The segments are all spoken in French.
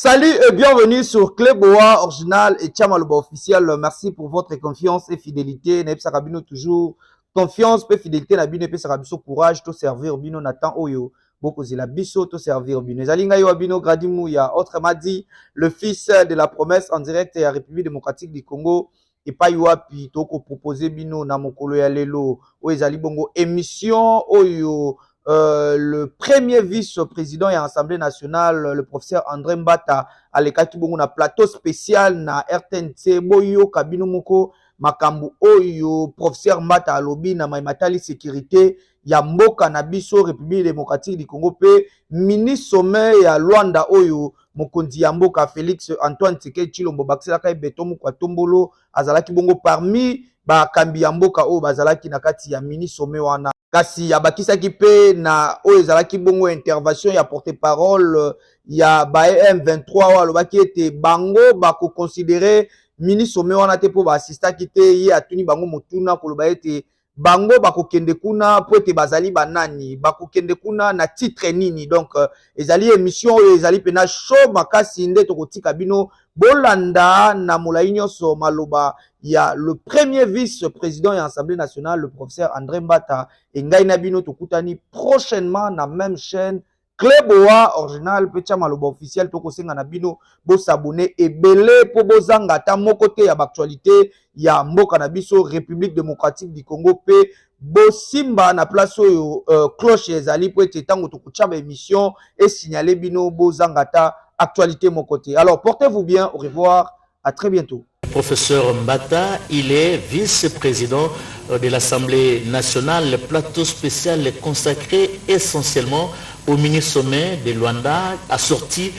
Salut et bienvenue sur Cléboa Original et Tchamaluba officiel. Merci pour votre confiance et fidélité. Neb Sarabino toujours confiance et fidélité. Nabino et Sarabiso courage to servir Bino Nathan Oyo. Beaucoup la biso to servir Bino. Zalinga yo Bino Gradimouya. Autrement dit, le fils de la promesse en direct à la République démocratique du Congo. Et pas yoapi toko proposer Bino na mokolo ya lelo. Oezali bongo émission Oyo. Le premier vice-président et Assemblée nationale, le professeur André Mbata, à l'écart bongo na plateau spécial na RTNC boyo kabino moko makambu oyo professeur Mbata alobi na maimatali sécurité ya mboka na biso République démocratique du Congo pe ministre sommet ya Luanda oyo mokonzi ya mboka Félix Antoine Tshisekedi Tshilombo bakisela kai betomu kwa tombolo azalaki bongo parmi ba kambi ya mboka oyo bazalaki na kati ya ministre sommet wana kasi ya bakisaki pe na oyo ezalaki bongo intervention ya porte-parole ya ba M23 alobaki ete bango bako considérer ministre sommet wana te po ba assistaki te ye atuni bango motuna koloba ete bango bako kende kuna po ete bazali banani bako kende kuna na titre nini donc ezali émission oyo ezali pena show makasi nde tokotika bino bolanda na molai nyonso maloba ya le premier vice-président et Assemblée nationale le professeur André Mbata et ngai na bino tokutani prochainement na même chaîne Cléboa Original pecha maloba officiel toko senga na bino bo s'abonner ebele po bozanga ta moko te ya actualité ya mboka na biso République démocratique du Congo pe bo simba na place oyo cloche ezali po ete tango tokucha ba émission et signaler bino bozanga ta actualité mon côté. Alors portez-vous bien, au revoir, à très bientôt. Professeur Mbata, il est vice-président de l'Assemblée nationale. Le plateau spécial est consacré essentiellement au mini-sommet de Luanda, assorti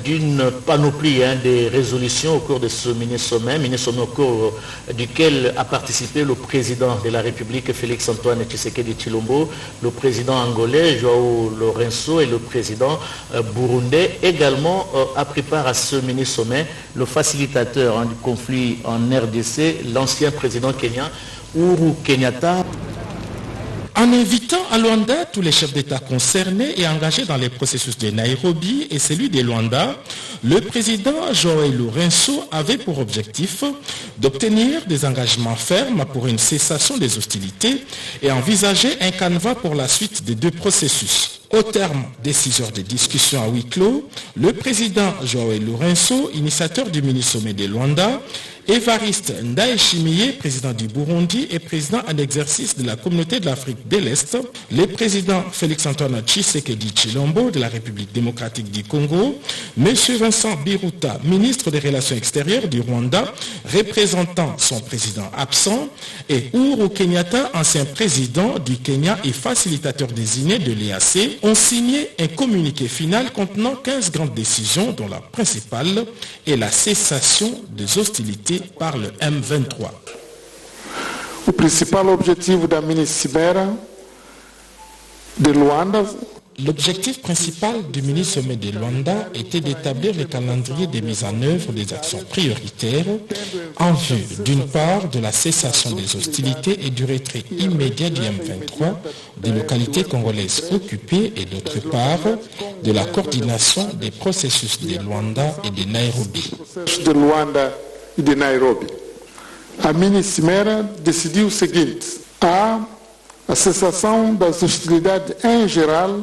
d'une panoplie de résolutions au cours de ce mini-sommet au cours duquel a participé le président de la République Félix Antoine Tshisekedi Tshilombo, le président angolais Joao Lourenço et le président burundais. Également a pris part à ce mini-sommet le facilitateur du conflit en RDC, l'ancien président kenyan Uhuru Kenyatta. En invitant à Luanda tous les chefs d'État concernés et engagés dans les processus de Nairobi et celui de Luanda, le président Joao Lourenço avait pour objectif d'obtenir des engagements fermes pour une cessation des hostilités et envisager un canevas pour la suite des deux processus. Au terme des 6 heures de discussion à huis clos, le président Joao Lourenço, initiateur du mini-sommet de Luanda, Évariste Ndayishimiye, président du Burundi et président en exercice de la Communauté de l'Afrique de l'Est, le président Félix Antoine Tshisekedi Tshilombo de la République démocratique du Congo, M. Vincent Biruta, ministre des Relations extérieures du Rwanda, représentant son président absent, et Uhuru Kenyatta, ancien président du Kenya et facilitateur désigné de l'EAC, ont signé un communiqué final contenant 15 grandes décisions, dont la principale est la cessation des hostilités par le M23. O principal objetivo da mini-cimeira de Luanda. L'objectif principal du mini-sommet de Luanda était d'établir le calendrier de mise en œuvre des actions prioritaires en vue, d'une part, de la cessation des hostilités et du retrait immédiat du M23 des localités congolaises occupées et d'autre part, de la coordination des processus de Luanda et de Nairobi. De Luanda e de Nairobi. A mini-cimeira decidiu o seguinte: a cessação das hostilidades em geral,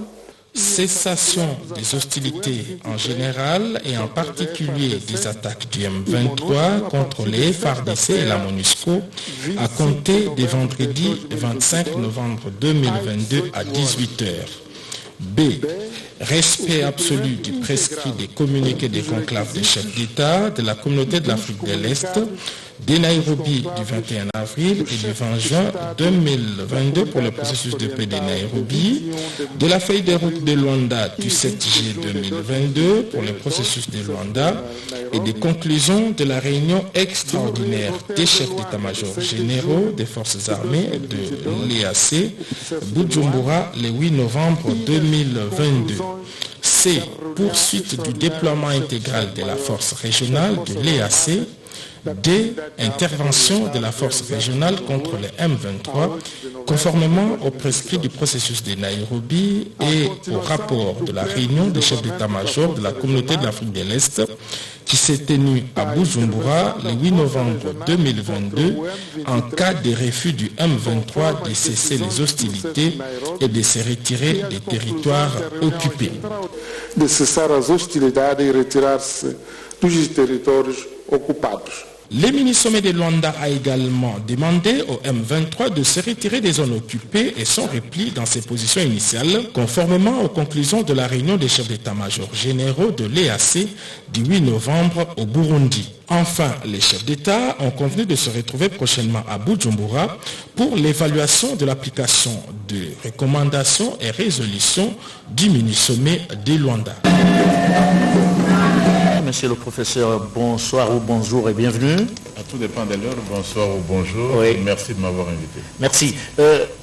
cessation des hostilités en général et en particulier des attaques du M23 contre les FARDC et la MONUSCO à compter des vendredi 25 novembre 2022 à 18h. B. Respect absolu du prescrit des communiqués des conclaves des chefs d'État de la Communauté de l'Afrique de l'Est de Nairobi du 21 avril et du 20 juin 2022 pour le processus de paix de Nairobi, de la feuille de route de Luanda du 7 juillet 2022 pour le processus de Luanda et des conclusions de la réunion extraordinaire des chefs d'état-major généraux des forces armées de l'EAC, Bujumbura, le 8 novembre 2022. C. Poursuite du déploiement intégral de la force régionale de l'EAC des interventions de la force régionale contre les M23, conformément aux prescrits du processus de Nairobi et au rapport de la réunion des chefs d'état-major de la communauté de l'Afrique de l'Est qui s'est tenue à Bujumbura le 8 novembre 2022 en cas de refus du M23 de cesser les hostilités et de se retirer des territoires occupés. De cessar as hostilidades e retirar-se dos territórios ocupados. Le mini-sommet de Luanda a également demandé au M23 de se retirer des zones occupées et son repli dans ses positions initiales, conformément aux conclusions de la réunion des chefs d'état-major généraux de l'EAC du 8 novembre au Burundi. Enfin, les chefs d'État ont convenu de se retrouver prochainement à Bujumbura pour l'évaluation de l'application de recommandations et résolutions du mini-sommet de Luanda. Monsieur le professeur, bonsoir ou bonjour et bienvenue. À tout dépend de l'heure, bonsoir ou bonjour. Oui. Merci de m'avoir invité. Merci.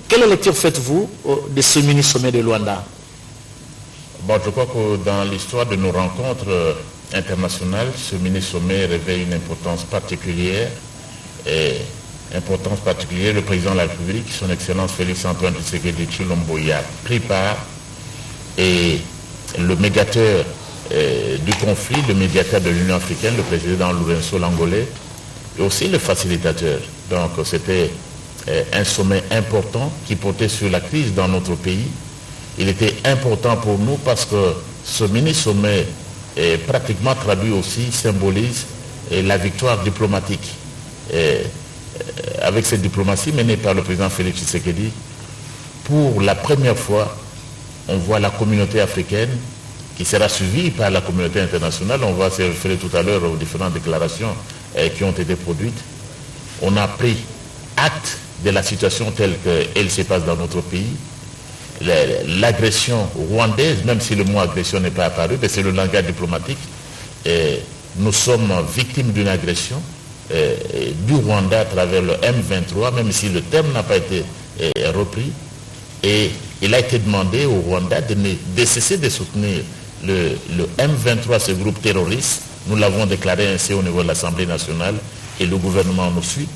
Quelle lecture faites-vous de ce mini-sommet de Luanda? Bon, je crois que dans l'histoire de nos rencontres internationales, ce mini-sommet revêt une importance particulière. Le président de la République, son Excellence Félix Antoine Tshisekedi Tshilombo, y a pris part, et le médiateur du conflit, le médiateur de l'Union africaine, le président Lourenço l'Angolais, et aussi le facilitateur. Donc c'était un sommet important qui portait sur la crise dans notre pays. Il était important pour nous parce que ce mini-sommet pratiquement traduit aussi, symbolise la victoire diplomatique. Avec cette diplomatie menée par le président Félix Tshisekedi, pour la première fois, on voit la communauté africaine qui sera suivie par la communauté internationale. On va se référer tout à l'heure aux différentes déclarations qui ont été produites. On a pris acte de la situation telle qu'elle se passe dans notre pays. L'agression rwandaise, même si le mot agression n'est pas apparu, mais c'est le langage diplomatique. Nous sommes victimes d'une agression du Rwanda à travers le M23, même si le terme n'a pas été repris. Et il a été demandé au Rwanda de cesser de soutenir le M23, ce groupe terroriste. Nous l'avons déclaré ainsi au niveau de l'Assemblée nationale et le gouvernement nous suit.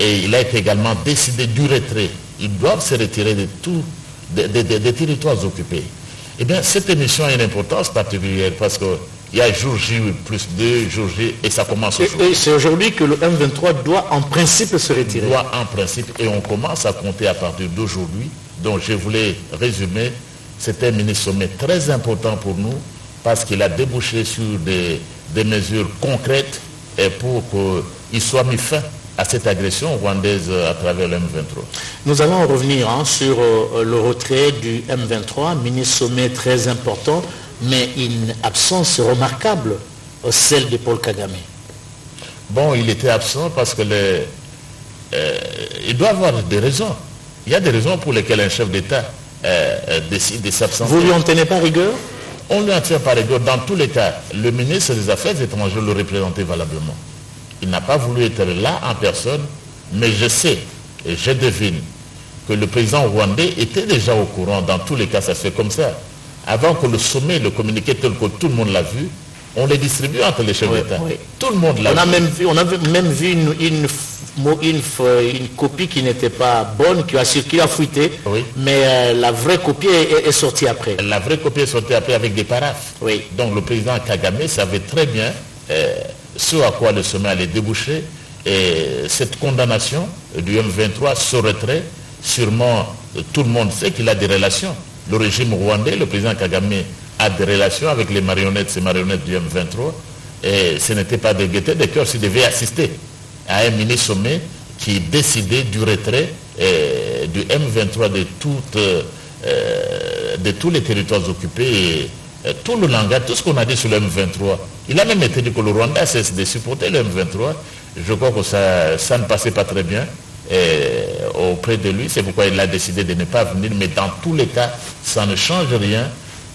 Et il a été également décidé du retrait. Ils doivent se retirer de tous des territoires occupés. Eh bien, cette émission a une importance particulière parce qu'il y a jour J plus 2, jour J, et ça commence aujourd'hui. Et c'est aujourd'hui que le M23 doit en principe se retirer. Doit en principe, et on commence à compter à partir d'aujourd'hui. Donc je voulais résumer, c'était un mini-sommet très important pour nous parce qu'il a débouché sur des mesures concrètes et pour qu'il soit mis fin à cette agression rwandaise à travers le M23. Nous allons revenir sur le retrait du M23, mini-sommet très important, mais une absence remarquable, celle de Paul Kagame. Bon, il était absent parce que il doit avoir des raisons. Il y a des raisons pour lesquelles un chef d'État décide de s'absenter. Vous lui en tenez pas rigueur? On lui en tient pas rigueur. Dans tous les cas, le ministre des Affaires étrangères le représentait valablement. Il n'a pas voulu être là en personne, mais je sais et je devine que le président rwandais était déjà au courant. Dans tous les cas, ça se fait comme ça. Avant que le sommet, le communiqué tel que tout le monde l'a vu, on les distribue entre les chefs d'État. Oui. Tout le monde l'a vu. On a même vu une copie qui n'était pas bonne, qui a fuité, oui. Mais la vraie copie est sortie après. La vraie copie est sortie après avec des paraphes. Oui. Donc le président Kagame savait très bien ce à quoi le sommet allait déboucher. Et cette condamnation du M23, ce retrait, sûrement tout le monde sait qu'il a des relations. Le régime rwandais, le président Kagame a des relations avec ces marionnettes du M23. Et ce n'était pas de gaieté de cœur s'il devait assister à un mini-sommet qui décidait du retrait du M23 de tous les territoires occupés. Et tout le langage, tout ce qu'on a dit sur le M23. Il a même été dit que le Rwanda cesse de supporter le M23. Je crois que ça ne passait pas très bien auprès de lui. C'est pourquoi il a décidé de ne pas venir. Mais dans tous les cas, ça ne change rien.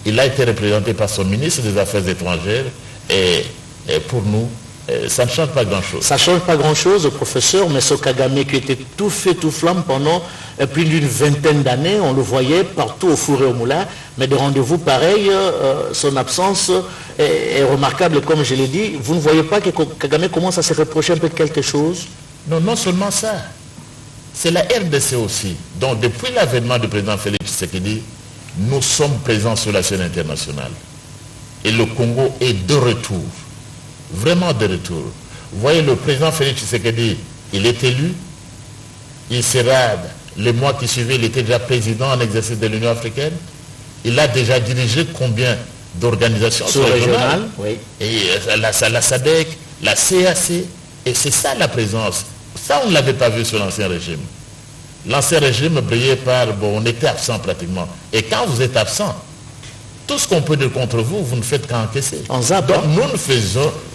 Il a été représenté par son ministre des Affaires étrangères. Et pour nous, ça ne change pas grand-chose. Ça ne change pas grand-chose, professeur, mais ce Kagame qui était tout feu, tout flamme pendant plus d'une vingtaine d'années, on le voyait partout au four et au moulin, mais de rendez-vous pareils, son absence est remarquable, comme je l'ai dit. Vous ne voyez pas que Kagame commence à se reprocher un peu quelque chose? Non, non seulement ça, c'est la RDC aussi. Donc depuis l'avènement du président Félix Tshisekedi, nous sommes présents sur la scène internationale. Et le Congo est de retour. Vraiment de retour. Vous voyez, le président Félix Tshisekedi, il est élu. Il sera, les mois qui suivaient, il était déjà président en exercice de l'Union africaine. Il a déjà dirigé combien d'organisations régionales, oui. Et la SADC, la CAC. Et c'est ça la présence. Ça, on ne l'avait pas vu sur l'ancien régime. L'ancien régime brillait par, bon, on était absent pratiquement. Et quand vous êtes absent, tout ce qu'on peut dire contre vous, vous ne faites qu'encaisser. Donc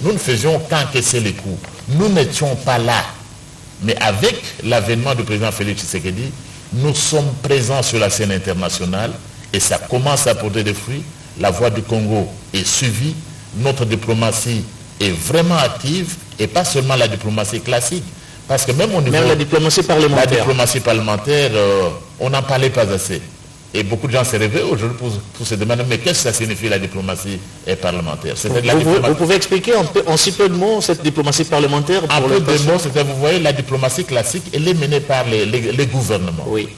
nous ne faisions qu'encaisser les coups. Nous n'étions pas là. Mais avec l'avènement du président Félix Tshisekedi, nous sommes présents sur la scène internationale et ça commence à porter des fruits. La voix du Congo est suivie. Notre diplomatie est vraiment active et pas seulement la diplomatie classique. Parce que même au niveau la diplomatie parlementaire. La diplomatie parlementaire, on n'en parlait pas assez. Et beaucoup de gens se réveillent aujourd'hui pour se demander mais qu'est-ce que ça signifie la diplomatie parlementaire? Vous pouvez expliquer en si peu de mots cette diplomatie parlementaire? En peu de mots, c'est que vous voyez, la diplomatie classique, elle est menée par les gouvernements. Oui.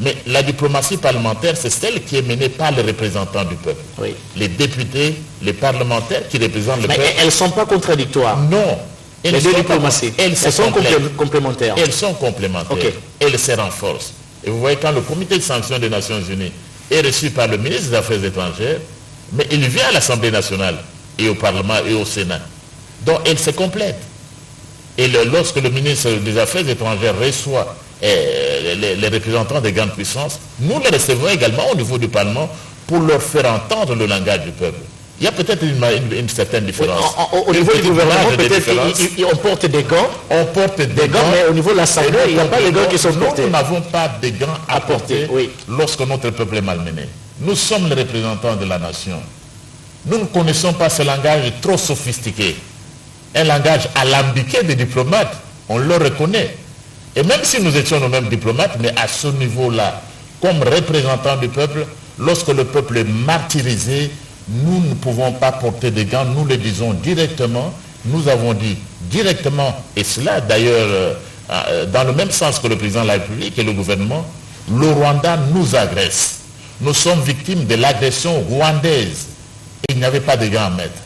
Mais la diplomatie parlementaire, c'est celle qui est menée par les représentants du peuple. Oui. Les députés, les parlementaires qui représentent le peuple. Mais elles ne sont pas contradictoires. Non. Les deux diplomaties, elles sont complémentaires. Elles sont complémentaires. Okay. Elles se renforcent. Et vous voyez, quand le comité de sanctions des Nations Unies est reçu par le ministre des Affaires étrangères, mais il vient à l'Assemblée nationale et au Parlement et au Sénat. Donc, elles se complètent. Et lorsque le ministre des Affaires étrangères reçoit les représentants des grandes puissances, nous les recevons également au niveau du Parlement pour leur faire entendre le langage du peuple. Il y a peut-être une certaine différence. Oui, au niveau du gouvernement, peut-être on porte des gants. On porte des gants, mais au niveau de l'Assemblée, il n'y a pas de gants qui sont portés. Nous n'avons pas de gants à porter lorsque notre peuple est malmené. Nous sommes les représentants de la nation. Nous ne connaissons pas ce langage trop sophistiqué. Un langage alambiqué des diplomates, on le reconnaît. Et même si nous étions nous-mêmes diplomates, mais à ce niveau-là, comme représentants du peuple, lorsque le peuple est martyrisé, nous ne pouvons pas porter des gants, nous le disons directement. Nous avons dit directement, et cela d'ailleurs dans le même sens que le président de la République et le gouvernement, le Rwanda nous agresse. Nous sommes victimes de l'agression rwandaise. Il n'y avait pas de gants à mettre.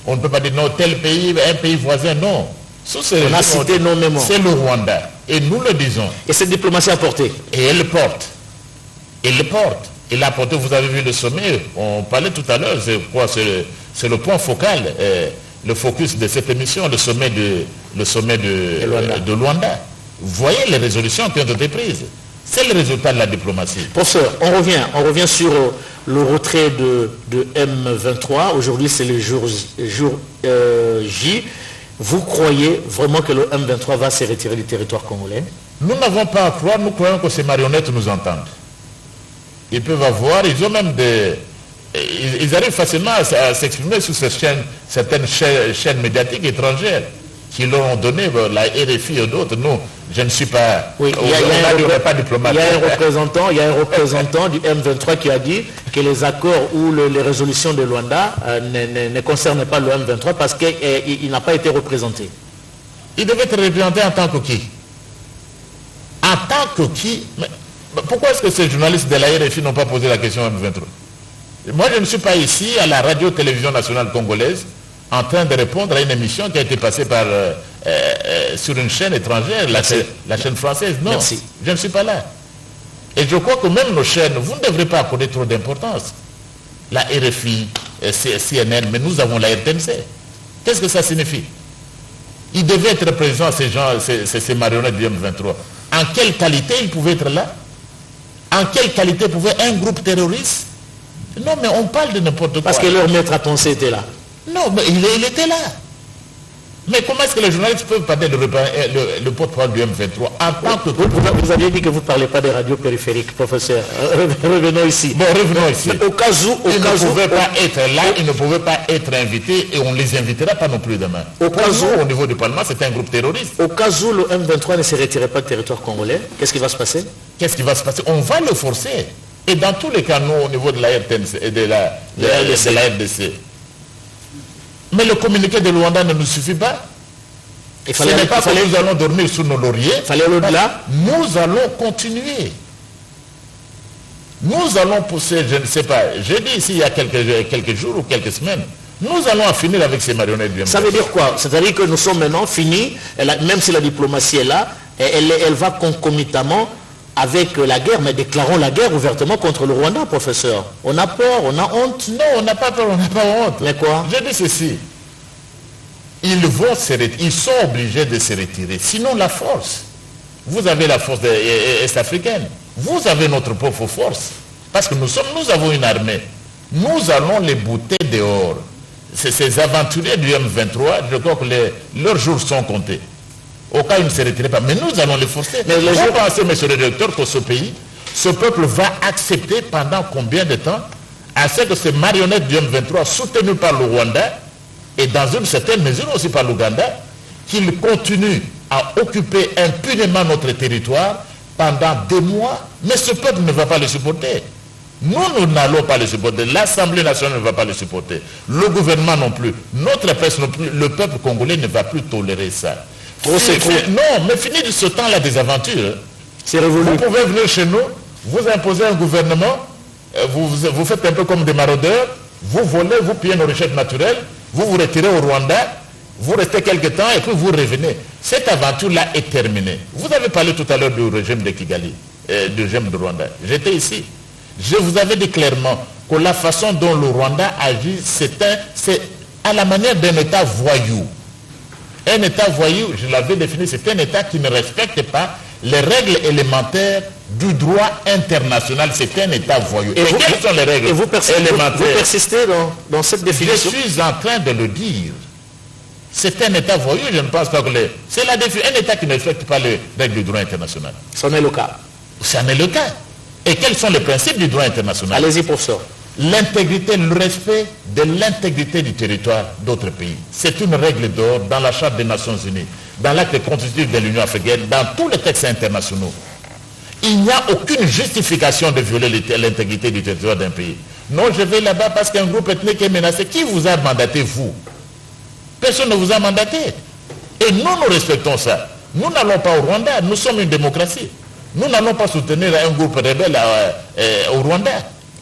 On ne peut pas dire non, tel pays, un pays voisin, non. On a cité nommément. C'est le Rwanda. Et nous le disons. Et cette diplomatie a porté. Et elle le porte. Elle le porte. Il a porté, vous avez vu le sommet, on parlait tout à l'heure, c'est le point focal, le focus de cette émission, le sommet de Luanda. Vous voyez les résolutions qui ont été prises. C'est le résultat de la diplomatie. Professeur, on revient sur le retrait de M23. Aujourd'hui, c'est le jour J. Vous croyez vraiment que le M23 va se retirer du territoire congolais? Nous n'avons pas à croire, nous croyons que ces marionnettes nous entendent. Ils peuvent avoir, ils ont même ils arrivent facilement à s'exprimer sur certaines chaînes médiatiques étrangères qui leur ont donné la RFI et d'autres. Nous, je ne suis pas... Oui, il y a un représentant du M23 qui a dit que les accords ou les résolutions de Luanda ne concernent pas le M23 parce qu'il n'a pas été représenté. Il devait être représenté en tant que qui? En tant que qui? Pourquoi est-ce que ces journalistes de la RFI n'ont pas posé la question M23? Moi, je ne suis pas ici à la radio-télévision nationale congolaise en train de répondre à une émission qui a été passée sur une chaîne étrangère, la chaîne française. Non, merci. Je ne suis pas là. Et je crois que même nos chaînes, vous ne devrez pas accorder trop d'importance. La RFI, CNN, mais nous avons la RTNC. Qu'est-ce que ça signifie? Ils devaient être présents, ces gens, ces marionnettes du M23. En quelle qualité ils pouvaient être là? En quelle qualité pouvait un groupe terroriste? Non, mais on parle de n'importe quoi. Parce que leur maître à penser était là. Non, mais il était là. Mais comment est-ce que les journalistes peuvent parler le porte-parole du M23 en tant que... Vous aviez dit que vous ne parlez pas des radios périphériques, professeur. Revenons ici. Bon, revenons ici. Au cas où... Ils ne pouvaient pas être là, ils ne pouvaient pas être invités et on ne les invitera pas non plus demain. Au niveau du Parlement, c'est un groupe terroriste. Au cas où le M23 ne se retirait pas du territoire congolais, qu'est-ce qui va se passer? Qu'est-ce qui va se passer? On va le forcer. Et dans tous les cas, nous, au niveau de la RTNC et de la RDC, mais le communiqué de Luanda ne nous suffit pas. Ce n'est pas que nous allons dormir sous nos lauriers. Fallait au-delà. Nous allons continuer. Nous allons pousser, je ne sais pas, j'ai dit ici il y a quelques jours ou quelques semaines, nous allons en finir avec ces marionnettes du M23. Ça veut dire quoi? C'est-à-dire que nous sommes maintenant finis, même si la diplomatie est là, elle va concomitamment avec la guerre, mais déclarons la guerre ouvertement contre le Rwanda, professeur. On a peur, on a honte. Non, on n'a pas peur, on n'a pas honte. Mais quoi? Je dis ceci. Ils sont obligés de se retirer. Sinon la force. Vous avez la force est-africaine. Vous avez notre propre force. Parce que nous avons une armée. Nous allons les bouter dehors. Ces aventuriers du M23, je crois que leurs jours sont comptés. Au cas où ils ne se retiraient pas. Mais nous allons les forcer. Mais vous pensez, monsieur le directeur, que ce peuple va accepter pendant combien de temps à ce que ces marionnettes du M23 soutenues par le Rwanda et dans une certaine mesure aussi par l'Ouganda, qu'ils continuent à occuper impunément notre territoire pendant des mois, mais ce peuple ne va pas le supporter. Nous n'allons pas le supporter. L'Assemblée nationale ne va pas le supporter. Le gouvernement non plus. Notre presse non plus. Le peuple congolais ne va plus tolérer ça. Non, mais fini de ce temps-là des aventures. C'est révolu. Vous pouvez venir chez nous, vous imposez un gouvernement, vous faites un peu comme des maraudeurs, vous volez, vous pillez nos richesses naturelles, vous vous retirez au Rwanda, vous restez quelque temps et puis vous revenez. Cette aventure-là est terminée. Vous avez parlé tout à l'heure du régime de Kigali, du régime de Rwanda. J'étais ici. Je vous avais dit clairement que la façon dont le Rwanda agit, c'est à la manière d'un État voyou. Un État voyou, je l'avais défini, c'est un État qui ne respecte pas les règles élémentaires du droit international. C'est un État voyou. Et quelles sont les règles élémentaires? Vous persistez dans cette définition? Je suis en train de le dire. C'est un État voyou, je ne pense pas que c'est un État qui ne respecte pas les règles du droit international. C'en est le cas. C'en est le cas. Et quels sont les principes du droit international? Allez-y, professeur. L'intégrité, le respect de l'intégrité du territoire d'autres pays. C'est une règle d'or dans la Charte des Nations Unies, dans l'acte constitutif de l'Union africaine, dans tous les textes internationaux. Il n'y a aucune justification de violer l'intégrité du territoire d'un pays. Non, je vais là-bas parce qu'un groupe ethnique est menacé. Qui vous a mandaté, vous? Personne ne vous a mandaté. Et nous respectons ça. Nous n'allons pas au Rwanda, nous sommes une démocratie. Nous n'allons pas soutenir un groupe rebelle au Rwanda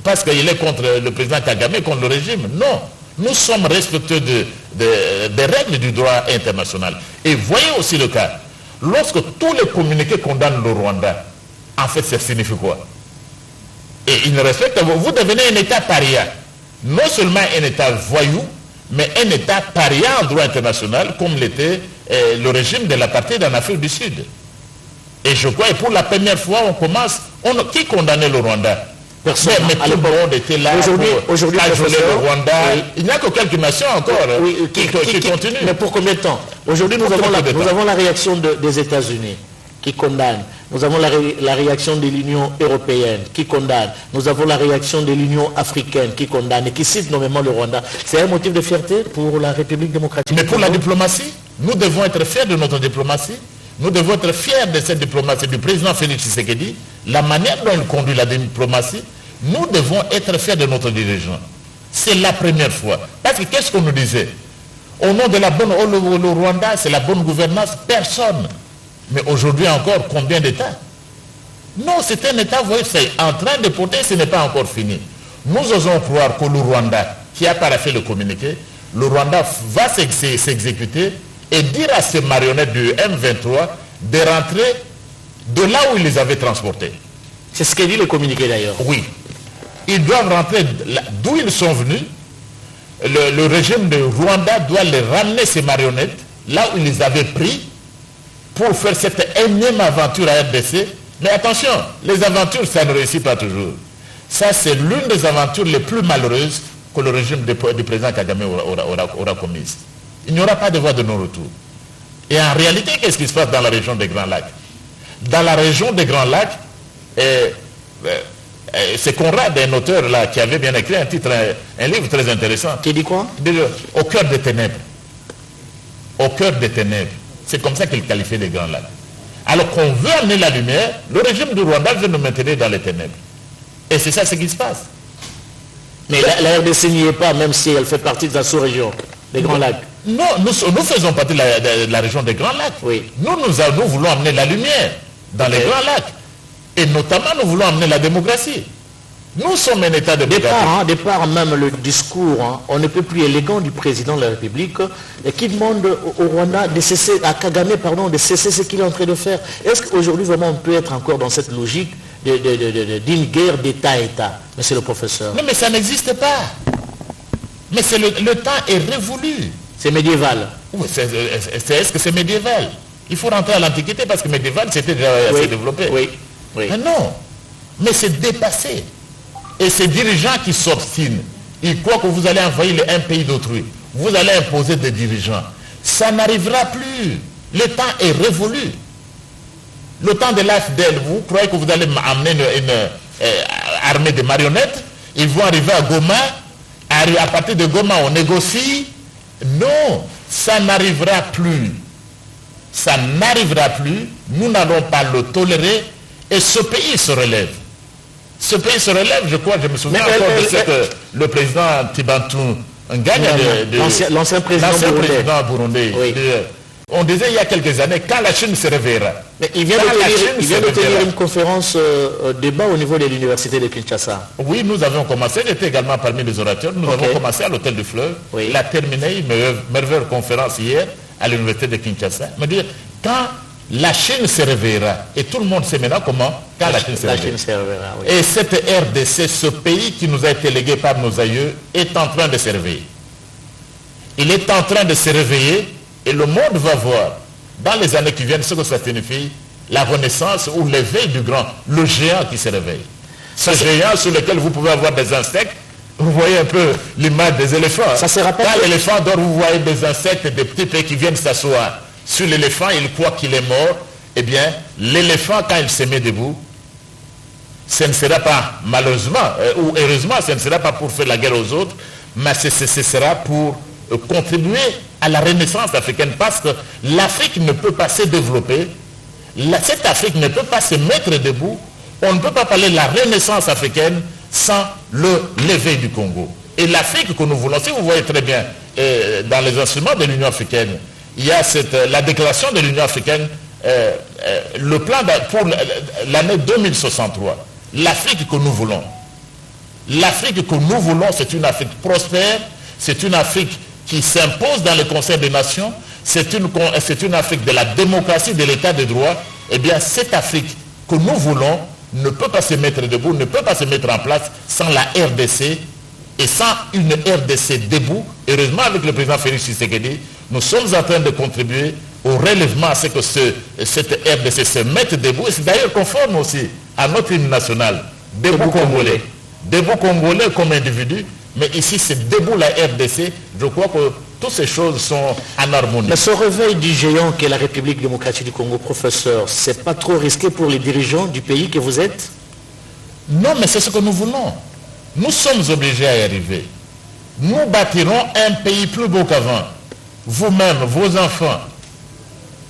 parce qu'il est contre le président Kagame, contre le régime. Non, nous sommes respectueux des règles du droit international. Et voyez aussi le cas. Lorsque tous les communiqués condamnent le Rwanda, en fait, ça signifie quoi? Et ils ne respectent pas. Vous devenez un État paria. Non seulement un État voyou, mais un État paria en droit international, comme l'était le régime de l'apartheid en Afrique du Sud. Et je crois, et pour la première fois, qui condamnait le Rwanda? Personne. Mais tout le monde était là aujourd'hui, le Rwanda. Oui. Il n'y a que quelques nations encore qui continuent. Mais pour combien de temps? Aujourd'hui, nous avons la réaction des États-Unis qui condamne. Nous avons la réaction de l'Union européenne qui condamne. Nous avons la réaction de l'Union africaine qui condamne et qui cite nommément le Rwanda. C'est un motif de fierté pour la République démocratique. Mais pour la diplomatie, nous devons être fiers de notre diplomatie. Nous devons être fiers de cette diplomatie du président Félix Tshisekedi, la manière dont il conduit la diplomatie. Nous devons être fiers de notre dirigeant. C'est la première fois. Parce que qu'est-ce qu'on nous disait? Au nom de la bonne... le Rwanda, c'est la bonne gouvernance. Personne. Mais aujourd'hui encore, combien d'États? Non, c'est un État, vous voyez, c'est en train de porter, ce n'est pas encore fini. Nous osons croire que le Rwanda, qui a paraphé le communiqué, le Rwanda va s'exécuter et dire à ces marionnettes du M23 de rentrer de là où ils les avaient transportés. C'est ce qu'a dit le communiqué d'ailleurs. Oui. Ils doivent rentrer d'où ils sont venus. Le régime de Rwanda doit les ramener, ces marionnettes, là où ils les avaient pris pour faire cette énième aventure à RDC. Mais attention, les aventures, ça ne réussit pas toujours. Ça, c'est l'une des aventures les plus malheureuses que le régime du président Kagame aura commises. Il n'y aura pas de voie de non-retour. Et en réalité, qu'est-ce qui se passe dans la région des Grands Lacs? Dans la région des Grands Lacs, c'est Conrad, un auteur là, qui avait bien écrit un titre, un livre très intéressant. Qui dit quoi? Au cœur des ténèbres. Au cœur des ténèbres. C'est comme ça qu'il qualifiait les Grands Lacs. Alors qu'on veut amener la lumière, le régime du Rwanda veut nous maintenir dans les ténèbres. Et c'est ça ce qui se passe. Mais la RDC n'y est pas, même si elle fait partie de la sous-région des Grands Lacs. Non, nous faisons partie de la région des Grands Lacs. Oui. Nous voulons amener la lumière dans les Grands Lacs. Et notamment, nous voulons amener la démocratie. Nous sommes un État démocratique. Départ même le discours, on ne peut plus élégant du président de la République qui demande au Rwanda de cesser, à Kagame, pardon, de cesser ce qu'il est en train de faire. Est-ce qu'aujourd'hui vraiment on peut être encore dans cette logique d'une guerre d'État-État, monsieur le professeur? Non, mais ça n'existe pas. Mais le temps est révolu. C'est médiéval. Oui, est-ce que c'est médiéval? Il faut rentrer à l'Antiquité parce que médiéval c'était déjà assez développé. Oui. Mais non, mais c'est dépassé. Et ces dirigeants qui s'obstinent, ils croient que vous allez envahir un pays d'autrui. Vous allez imposer des dirigeants. Ça n'arrivera plus. Le temps est révolu. Le temps de l'AFDL, vous croyez que vous allez amener une armée de marionnettes? Ils vont arriver à Goma. À partir de Goma, on négocie. Non, ça n'arrivera plus. Ça n'arrivera plus. Nous n'allons pas le tolérer. Et ce pays se relève. Ce pays se relève, je crois, je me souviens encore de ce que le président Tibantou Ngagne, l'ancien président burundais, oui. On disait il y a quelques années, quand la Chine se réveillera. Mais il vient de tenir une conférence débat au niveau de l'université de Kinshasa. Oui, nous avions commencé, j'étais également parmi les orateurs, nous avons commencé à l'hôtel du Fleuve. Oui. Il a terminé une merveilleuse conférence hier à l'université de Kinshasa. Me dire, quand la Chine se réveillera, et tout le monde sait maintenant comment, quand la Chine se réveillera. Oui. Et cette RDC, ce pays qui nous a été légué par nos aïeux, est en train de se réveiller. Il est en train de se réveiller, et le monde va voir, dans les années qui viennent, ce que ça signifie, la renaissance ou l'éveil du grand, le géant qui se réveille. Ce géant sur lequel vous pouvez avoir des insectes, vous voyez un peu l'image des éléphants. Ça se rappelle. Quand l'éléphant dort, vous voyez des insectes, des petits pays qui viennent s'asseoir sur l'éléphant, il croit qu'il est mort. Eh bien, l'éléphant, quand il se met debout, ce ne sera pas, malheureusement, ou heureusement, ce ne sera pas pour faire la guerre aux autres, mais ce sera pour contribuer à la renaissance africaine, parce que l'Afrique ne peut pas se développer, cette Afrique ne peut pas se mettre debout, on ne peut pas parler de la renaissance africaine sans l'éveil du Congo. Et l'Afrique que nous voulons, si vous voyez très bien, dans les instruments de l'Union africaine, il y a la déclaration de l'Union africaine, le plan pour l'année 2063, l'Afrique que nous voulons. L'Afrique que nous voulons, c'est une Afrique prospère, c'est une Afrique qui s'impose dans le Conseil des Nations, c'est une Afrique de la démocratie, de l'état de droit. Eh bien, cette Afrique que nous voulons ne peut pas se mettre debout, ne peut pas se mettre en place sans la RDC et sans une RDC debout. Heureusement, avec le président Félix Tshisekedi, nous sommes en train de contribuer au relèvement, à ce que cette RDC se mette debout. Et c'est d'ailleurs conforme aussi à notre hymne national, debout Congolais. Debout Congolais comme individu, mais ici c'est debout la RDC. Je crois que toutes ces choses sont en harmonie. Mais ce réveil du géant qu'est la République démocratique du Congo, professeur, c'est pas trop risqué pour les dirigeants du pays que vous êtes? Non, mais c'est ce que nous voulons. Nous sommes obligés à y arriver. Nous bâtirons un pays plus beau qu'avant. Vous-même, vos enfants,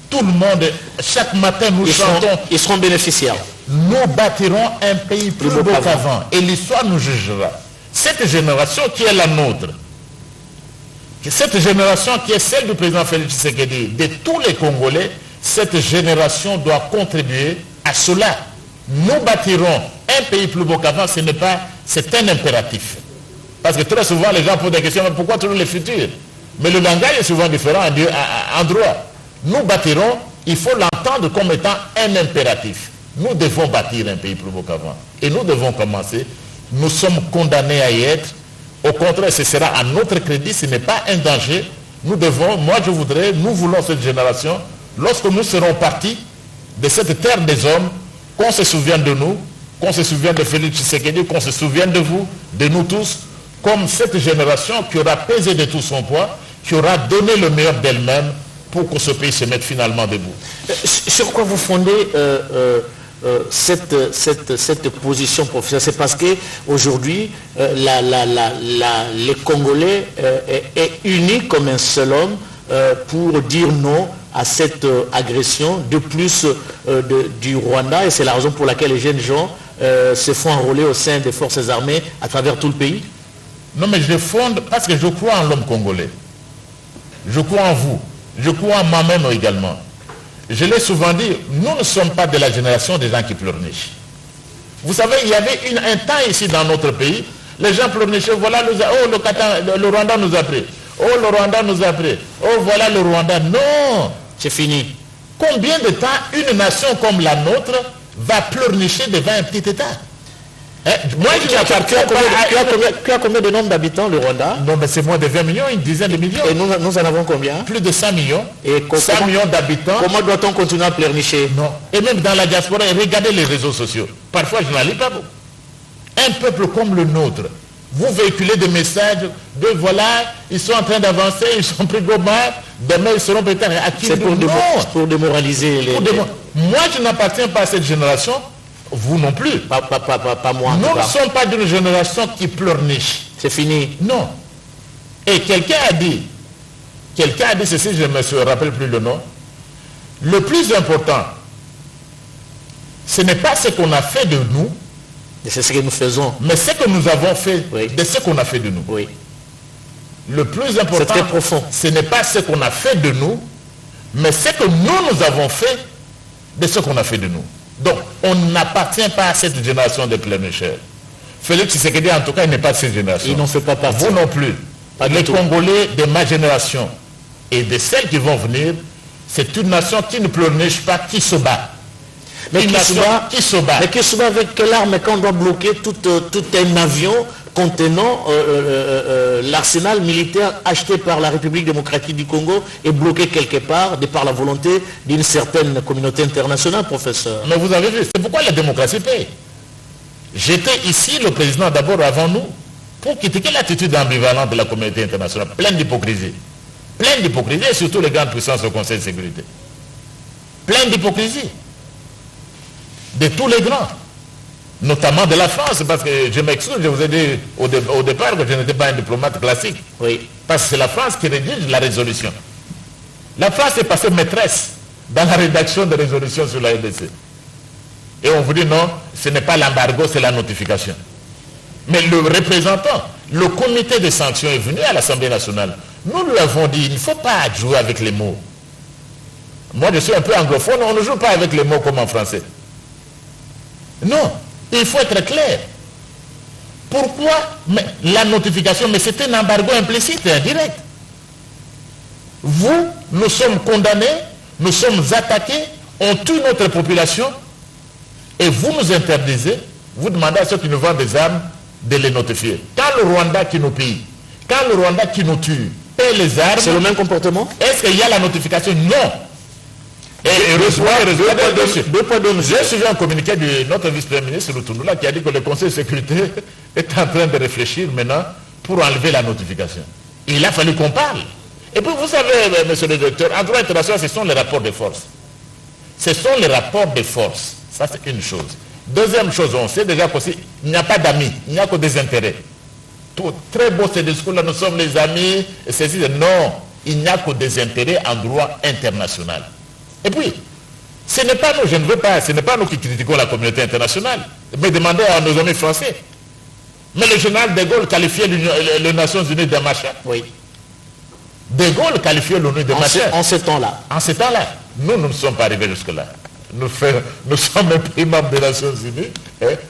tout le monde, chaque matin nous chantons. Ils seront bénéficiaires. Nous bâtirons un pays plus beau qu'avant. Et l'histoire nous jugera. Cette génération qui est la nôtre, cette génération qui est celle du président Félix Tshisekedi, de tous les Congolais, cette génération doit contribuer à cela. Nous bâtirons un pays plus beau qu'avant, c'est un impératif. Parce que très souvent les gens posent des questions, mais pourquoi toujours les futurs? Mais le langage est souvent différent en droit. Nous bâtirons, il faut l'entendre comme étant un impératif. Nous devons bâtir un pays plus beau qu'avant. Et nous devons commencer. Nous sommes condamnés à y être. Au contraire, ce sera à notre crédit, ce n'est pas un danger. Nous devons, nous voulons cette génération, lorsque nous serons partis de cette terre des hommes, qu'on se souvienne de nous, qu'on se souvienne de Félix Tshisekedi, qu'on se souvienne de vous, de nous tous, comme cette génération qui aura pesé de tout son poids, qui aura donné le meilleur d'elle-même pour que ce pays se mette finalement debout. Sur quoi vous fondez cette position, professeur? C'est parce qu'aujourd'hui, les Congolais est unis comme un seul homme pour dire non à cette agression de plus du Rwanda, et c'est la raison pour laquelle les jeunes gens se font enrôler au sein des forces armées à travers tout le pays? Non, mais je fonde parce que je crois en l'homme congolais. Je crois en vous. Je crois en moi-même également. Je l'ai souvent dit, nous ne sommes pas de la génération des gens qui pleurnichent. Vous savez, il y avait un temps ici dans notre pays, les gens pleurnichaient, voilà, le Rwanda nous a pris. Oh, le Rwanda nous a pris. Oh, voilà le Rwanda. Non, c'est fini. Combien de temps une nation comme la nôtre va pleurnicher devant un petit État? Moi, tu as combien de nombre d'habitants, le Rwanda? Non, mais c'est moins de 20 millions, une dizaine de millions. Et nous en avons combien? Plus de 100 millions. Et 100 millions d'habitants. Comment doit-on continuer à pleurnicher? Non. Et même dans la diaspora, regardez les réseaux sociaux. Parfois, je n'en lis pas beaucoup. Un peuple comme le nôtre, vous véhiculez des messages de voilà, ils sont en train d'avancer, ils sont pris gomard, demain ils seront peut-être acquis. C'est pour démoraliser les... Moi, je n'appartiens pas à cette génération. Vous non plus. Pas moi. Nous ne sommes pas d'une génération qui pleurniche. C'est fini. Non. Et quelqu'un a dit ceci, je ne me rappelle plus le nom, le plus important, ce n'est pas ce qu'on a fait de nous, c'est ce que nous faisons, mais ce que nous avons fait de ce qu'on a fait de nous. Oui. Le plus important, c'est très profond. Ce n'est pas ce qu'on a fait de nous, mais ce que nous avons fait de ce qu'on a fait de nous. Donc, on n'appartient pas à cette génération de pleurnicheurs. Félix Tshisekedi, en tout cas, il n'est pas de cette génération. Il n'en fait pas partie. Vous non plus. Les Congolais de ma génération et de celles qui vont venir, c'est une nation qui ne pleurniche pas, qui se bat. Mais qui se bat avec quelle arme quand on doit bloquer tout un avion contenant l'arsenal militaire acheté par la République démocratique du Congo et bloqué quelque part de par la volonté d'une certaine communauté internationale, professeur? Mais vous avez vu, c'est pourquoi la démocratie paye. J'étais ici, le président d'abord avant nous, pour critiquer l'attitude ambivalente de la communauté internationale, pleine d'hypocrisie. Pleine d'hypocrisie, et surtout les grandes puissances au Conseil de sécurité. Pleine d'hypocrisie. De tous les grands. Notamment de la France, parce que je m'excuse, je vous ai dit au départ que je n'étais pas un diplomate classique. Oui. Parce que c'est la France qui rédige la résolution. La France est passée maîtresse dans la rédaction de résolutions sur la RDC. Et on vous dit non, ce n'est pas l'embargo, c'est la notification. Mais le représentant, le comité de sanctions est venu à l'Assemblée nationale. Nous lui avons dit, il ne faut pas jouer avec les mots. Moi, je suis un peu anglophone, on ne joue pas avec les mots comme en français. Non, il faut être clair. Pourquoi la notification? Mais c'est un embargo implicite et indirect. Vous, nous sommes condamnés, nous sommes attaqués, on tue notre population, et vous nous interdisez, vous demandez à ceux qui nous vendent des armes de les notifier. Quand le Rwanda qui nous pille, quand le Rwanda qui nous tue, paie les armes... C'est le même comportement? Est-ce qu'il y a la notification? Non. J'ai suivi un communiqué de notre vice-premier ministre Rutundula qui a dit que le Conseil de sécurité est en train de réfléchir maintenant pour enlever la notification. Il a fallu qu'on parle. Et puis vous savez, monsieur le directeur, en droit international, ce sont les rapports de force. Ce sont les rapports de force. Ça, c'est une chose. Deuxième chose, on sait déjà qu'il n'y a pas d'amis, il n'y a que des intérêts. Tout, très beau ces discours-là, nous sommes les amis, et ceci, non, il n'y a que des intérêts en droit international. Et puis, ce n'est pas nous, je ne veux pas, ce n'est pas nous qui critiquons la communauté internationale, mais demandez à nos amis français. Mais le général de Gaulle qualifiait les Nations Unies de machin. Oui. De Gaulle qualifiait l'ONU de machin. En ce temps-là. En ce temps-là. Nous ne sommes pas arrivés jusque-là. Nous sommes un pays membre des Nations Unies.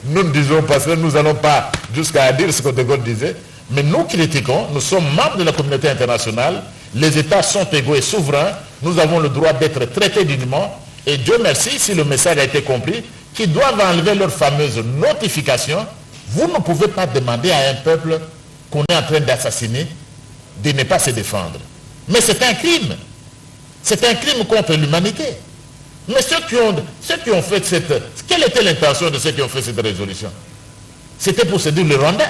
Nous ne disons pas ça, nous n'allons pas jusqu'à dire ce que De Gaulle disait. Mais nous critiquons, nous sommes membres de la communauté internationale. Les États sont égaux et souverains. Nous avons le droit d'être traités dignement. Et Dieu merci, si le message a été compris, qu'ils doivent enlever leur fameuse notification. Vous ne pouvez pas demander à un peuple qu'on est en train d'assassiner de ne pas se défendre. Mais c'est un crime. C'est un crime contre l'humanité. Mais ceux qui ont fait quelle était l'intention de ceux qui ont fait cette résolution? C'était pour séduire le Rwanda.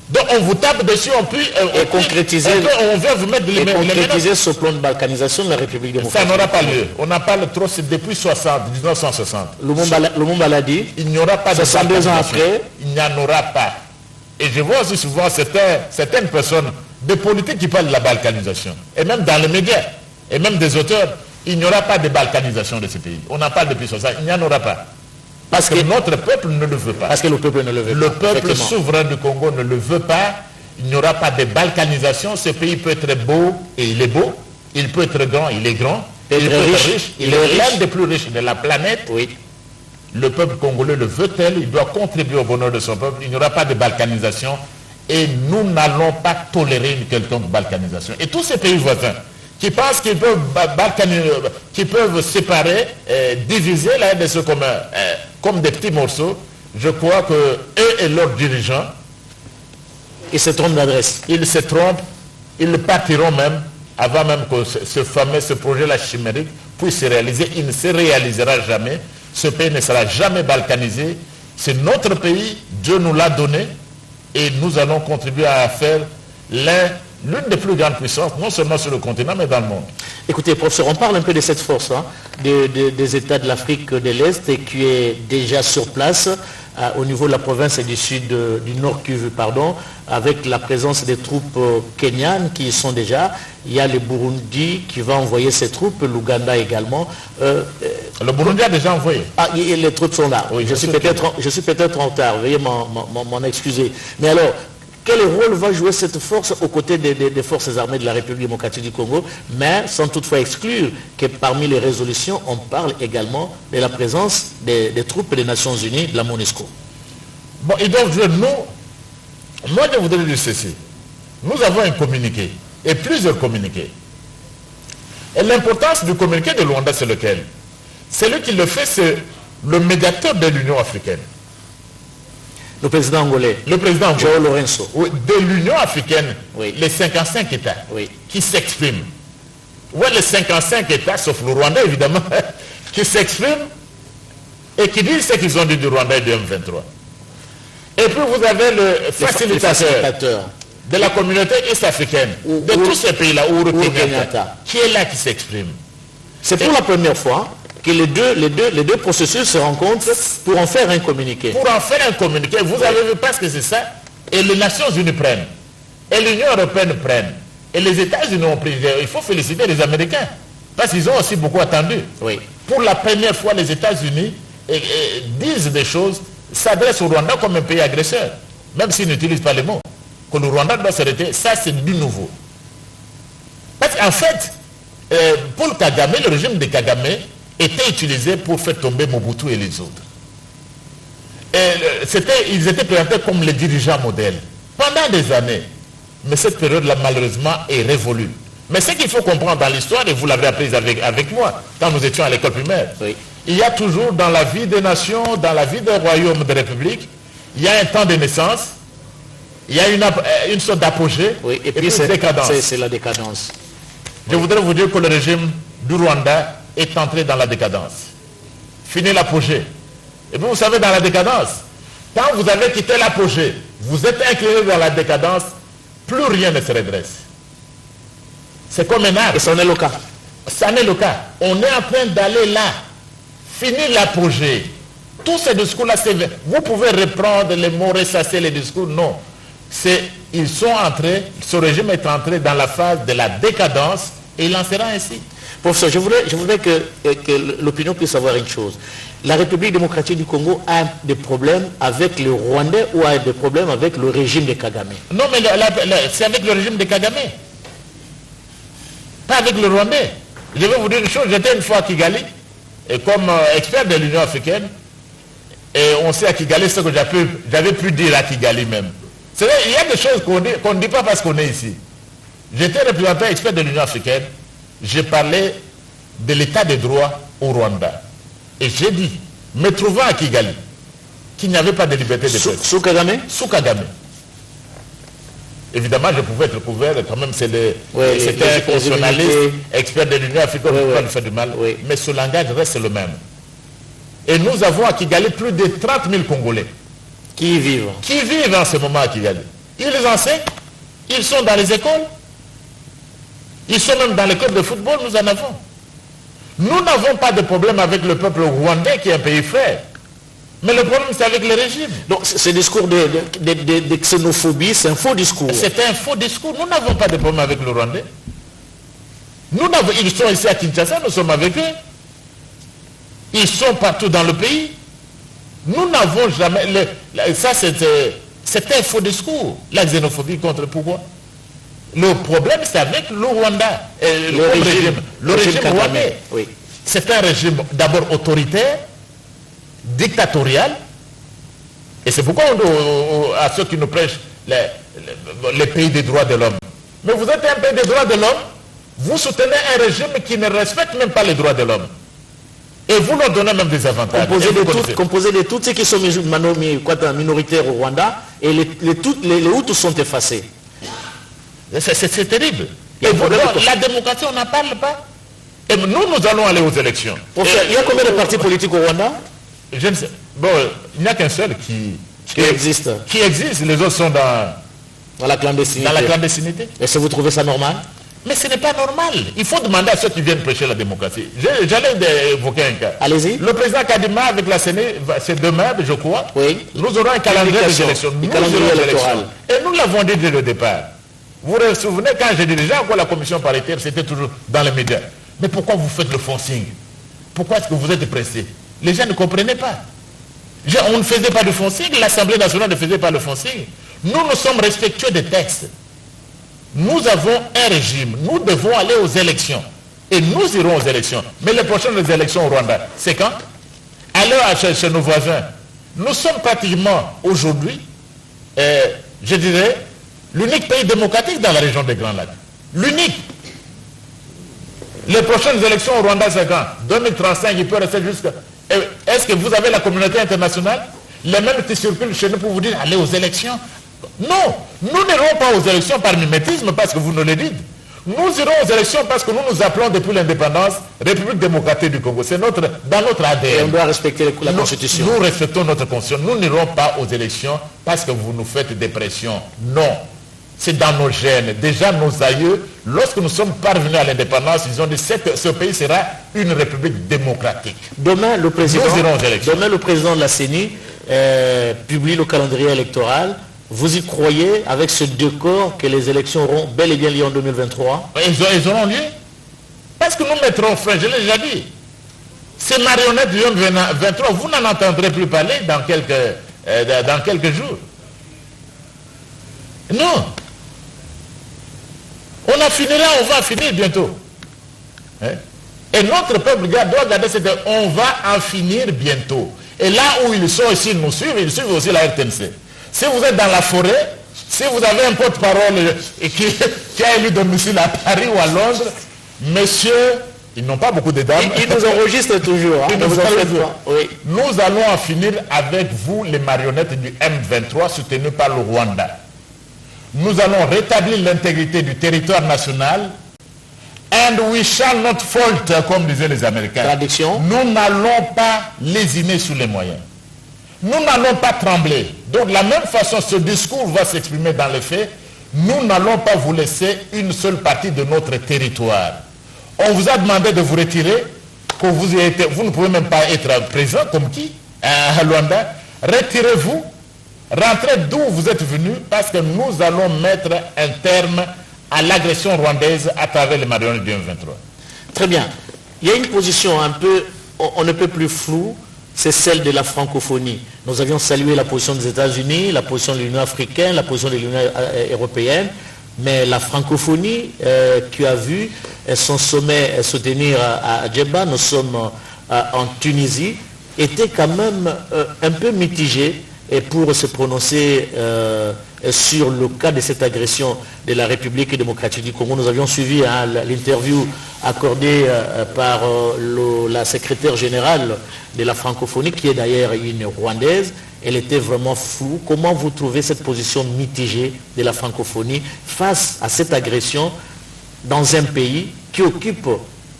Donc on vous tape dessus, on veut vous mettre les concrétiser ce plan de balkanisation de la République démocratique. Ça n'aura pas lieu. On en parle trop, c'est depuis 1960. Lumumba l'a dit. Il n'y aura pas de 62 ans après. Il n'y en aura pas. Et je vois aussi souvent certaines personnes de politiques qui parlent de la balkanisation. Et même dans les médias, et même des auteurs, il n'y aura pas de balkanisation de ce pays. On en parle depuis 60 ans, il n'y en aura pas. Parce que notre peuple ne le veut pas. Parce que le peuple ne le veut pas. Le peuple souverain du Congo ne le veut pas. Il n'y aura pas de balkanisation. Ce pays peut être beau, et il est beau. Il peut être grand, il est grand. Il peut être riche. Il est l'un des plus riches de la planète. Oui. Le peuple congolais le veut tel. Il doit contribuer au bonheur de son peuple. Il n'y aura pas de balkanisation. Et nous n'allons pas tolérer une quelconque balkanisation. Et tous ces pays voisins qui pensent qu'ils peuvent séparer, diviser la RDC comme des petits morceaux, je crois que eux et leurs dirigeants, ils se trompent d'adresse. Ils se trompent, ils partiront même, avant même que ce projet-là chimérique puisse se réaliser. Il ne se réalisera jamais. Ce pays ne sera jamais balkanisé. C'est notre pays, Dieu nous l'a donné, et nous allons contribuer à faire l'une des plus grandes puissances, non seulement sur le continent, mais dans le monde. Écoutez, professeur, on parle un peu de cette force des États de l'Afrique de l'Est et qui est déjà sur place au niveau de la province du Nord Kivu, avec la présence des troupes kenyanes qui y sont déjà. Il y a le Burundi qui va envoyer ses troupes, l'Ouganda également. Le Burundi a déjà envoyé. Ah, les troupes sont là. Oui, je suis peut-être en retard, veuillez m'en excuser. Mais alors, quel rôle va jouer cette force aux côtés des forces armées de la République démocratique du Congo, mais sans toutefois exclure que parmi les résolutions, on parle également de la présence des troupes des Nations Unies, de la MONUSCO. Bon, et donc, moi je voudrais dire ceci. Nous avons un communiqué, et plusieurs communiqués. Et l'importance du communiqué de Luanda, c'est lequel? Celui qui le fait, c'est le médiateur de l'Union africaine. Le président angolais. Le président angolais. João Lourenço. Oui, de l'Union africaine, oui. Les 55 États qui s'expriment. Oui, les 55 États, sauf le Rwanda évidemment, qui s'expriment et qui disent ce qu'ils ont dit du Rwanda et du M23. Et puis vous avez le facilitateur de la communauté est-africaine, de tous ces pays-là, Uhuru Kenyatta, qui est là, qui s'exprime. C'est pour la première fois que les deux processus se rencontrent pour en faire un communiqué. Pour en faire un communiqué, vous avez vu parce que c'est ça, et les Nations Unies prennent, et l'Union Européenne prennent, et les États-Unis ont pris. Il faut féliciter les Américains, parce qu'ils ont aussi beaucoup attendu. Oui. Pour la première fois, les États-Unis disent des choses, s'adressent au Rwanda comme un pays agresseur, même s'ils n'utilisent pas les mots. Que le Rwanda doit s'arrêter, ça c'est du nouveau. Parce qu'en fait, pour Kagame, le régime de Kagame était utilisé pour faire tomber Mobutu et les autres. Ils étaient présentés comme les dirigeants modèles pendant des années. Mais cette période-là, malheureusement, est révolue. Mais ce qu'il faut comprendre dans l'histoire, et vous l'avez appris avec moi, quand nous étions à l'école primaire, il y a toujours dans la vie des nations, dans la vie des royaumes, des républiques, il y a un temps de naissance, il y a une sorte d'apogée, et puis une décadence. C'est la décadence. Je voudrais vous dire que le régime du Rwanda est entré dans la décadence. Fini l'apogée. Et puis vous savez, dans la décadence, quand vous avez quitté l'apogée, vous êtes incliné dans la décadence, plus rien ne se redresse. C'est comme un arbre. Et ça en est le cas. Ça en est le cas. On est en train d'aller là. Fini l'apogée. Tous ces discours-là, vous pouvez reprendre les mots, ressasser les discours. Non. Ils sont entrés, ce régime est entré dans la phase de la décadence et il en sera ainsi. Professeur, je voudrais que l'opinion puisse savoir une chose. La République démocratique du Congo a des problèmes avec le Rwandais ou a des problèmes avec le régime de Kagame? Non, mais c'est avec le régime de Kagame. Pas avec le Rwandais. Je vais vous dire une chose, j'étais une fois à Kigali, et comme expert de l'Union africaine, et on sait à Kigali ce que j'avais pu dire à Kigali même. C'est-à-dire, il y a des choses qu'on ne dit pas parce qu'on est ici. J'étais représentant expert de l'Union africaine, j'ai parlé de l'état de droit au Rwanda. Et j'ai dit, me trouvant à Kigali, qu'il n'y avait pas de liberté de presse. Sous Kagame? Sous Kagame. Évidemment, je pouvais être couvert, quand même, c'était un journaliste, expert de l'Union africaine, on ne peut pas lui faire du mal. Oui. Mais ce langage reste le même. Et nous avons à Kigali plus de 30 000 Congolais. Qui y vivent? Qui vivent en ce moment à Kigali. Ils enseignent, ils sont dans les écoles, ils sont même dans les clubs de football, nous en avons. Nous n'avons pas de problème avec le peuple rwandais qui est un pays frère. Mais le problème, c'est avec le régime. Donc, ce discours de xénophobie, c'est un faux discours. C'est un faux discours. Nous n'avons pas de problème avec le Rwandais. Ils sont ici à Kinshasa, nous sommes avec eux. Ils sont partout dans le pays. Nous n'avons jamais... Ça, c'est un faux discours. La xénophobie contre pourquoi? Le problème, c'est avec le Rwanda. Le régime rwandais. Oui. C'est un régime d'abord autoritaire, dictatorial, et c'est pourquoi à ceux qui nous prêchent les pays des droits de l'homme. Mais vous êtes un pays des droits de l'homme, vous soutenez un régime qui ne respecte même pas les droits de l'homme. Et vous leur donnez même des avantages. Composé de tous ceux qui sont minoritaires au Rwanda, et les Hutus sont effacés. C'est terrible. Et la démocratie, on n'en parle pas. Et nous allons aller aux élections. Il y a combien de partis politiques au Rwanda? Je ne sais. Bon, il n'y a qu'un seul qui existe. Qui existe. Les autres sont dans la clandestinité. Dans la clandestinité. Est-ce que vous trouvez ça normal? Mais ce n'est pas normal. Il faut demander à ceux qui viennent prêcher la démocratie. J'allais évoquer un cas. Allez-y. Le président Kadima avec la CENI, c'est demain, je crois. Oui. Nous aurons un calendrier des élections. Et nous l'avons dit dès le départ. Vous vous souvenez quand j'ai dit déjà quoi la commission paritaire, c'était toujours dans les médias. Mais pourquoi vous faites le forcing? Pourquoi est-ce que vous êtes pressé? Les gens ne comprenaient pas. On ne faisait pas de forcing, l'Assemblée nationale ne faisait pas le forcing. Nous sommes respectueux des textes. Nous avons un régime, nous devons aller aux élections. Et nous irons aux élections. Mais les prochaines élections au Rwanda, c'est quand? Alors chez nos voisins. Nous sommes pratiquement aujourd'hui, je dirais, l'unique pays démocratique dans la région des Grands Lacs. L'unique. Les prochaines élections au Rwanda, c'est quand? 2035, il peut rester jusqu'à... Est-ce que vous avez la communauté internationale? Les mêmes qui circulent chez nous pour vous dire allez aux élections? Non, nous n'irons pas aux élections par mimétisme parce que vous nous le dites. Nous irons aux élections parce que nous nous appelons depuis l'indépendance République démocratique du Congo. C'est dans notre ADN. Et on doit respecter la Constitution. Nous respectons notre Constitution. Nous n'irons pas aux élections parce que vous nous faites des pressions. Non. C'est dans nos gènes. Déjà, nos aïeux, lorsque nous sommes parvenus à l'indépendance, ils ont dit que ce pays sera une république démocratique. Demain, le président de la CENI publie le calendrier électoral. Vous y croyez, avec ce décor, que les élections auront bel et bien lieu en 2023? Ils auront lieu. Parce que nous mettrons fin, je l'ai déjà dit. Ces marionnettes du 2023, vous n'en entendrez plus parler dans quelques jours. Non. On a fini là, on va finir bientôt. Et notre peuple doit garder cette... On va en finir bientôt. Et là où ils sont ici, ils nous suivent, ils suivent aussi la RTNC. Si vous êtes dans la forêt, si vous avez un porte-parole qui a élu domicile à Paris ou à Londres, messieurs, ils n'ont pas beaucoup de dames. Ils nous enregistrent toujours. Hein, oui. Nous allons en finir avec vous, les marionnettes du M23 soutenues par le Rwanda. Nous allons rétablir l'intégrité du territoire national. And we shall not falter, comme disaient les Américains. Traduction. Nous n'allons pas lésiner sous les moyens. Nous n'allons pas trembler. Donc de la même façon, ce discours va s'exprimer dans les faits. Nous n'allons pas vous laisser une seule partie de notre territoire. On vous a demandé de vous retirer, que vous ne pouvez même pas être présent, comme qui, à Luanda. Retirez-vous, rentrez d'où vous êtes venus, parce que nous allons mettre un terme à l'agression rwandaise à travers les marionnettes du M23. Très bien. Il y a une position un peu, on ne peut plus floue, c'est celle de la francophonie. Nous avions salué la position des États-Unis, la position de l'Union africaine, la position de l'Union européenne, mais la francophonie qui a vu son sommet se tenir à Djeba, nous sommes en Tunisie, était quand même un peu mitigée et pour se prononcer sur le cas de cette agression de la République démocratique du Congo. Nous avions suivi l'interview accordée par la secrétaire générale de la francophonie, qui est d'ailleurs une Rwandaise. Elle était vraiment floue. Comment vous trouvez cette position mitigée de la francophonie face à cette agression dans un pays qui occupe,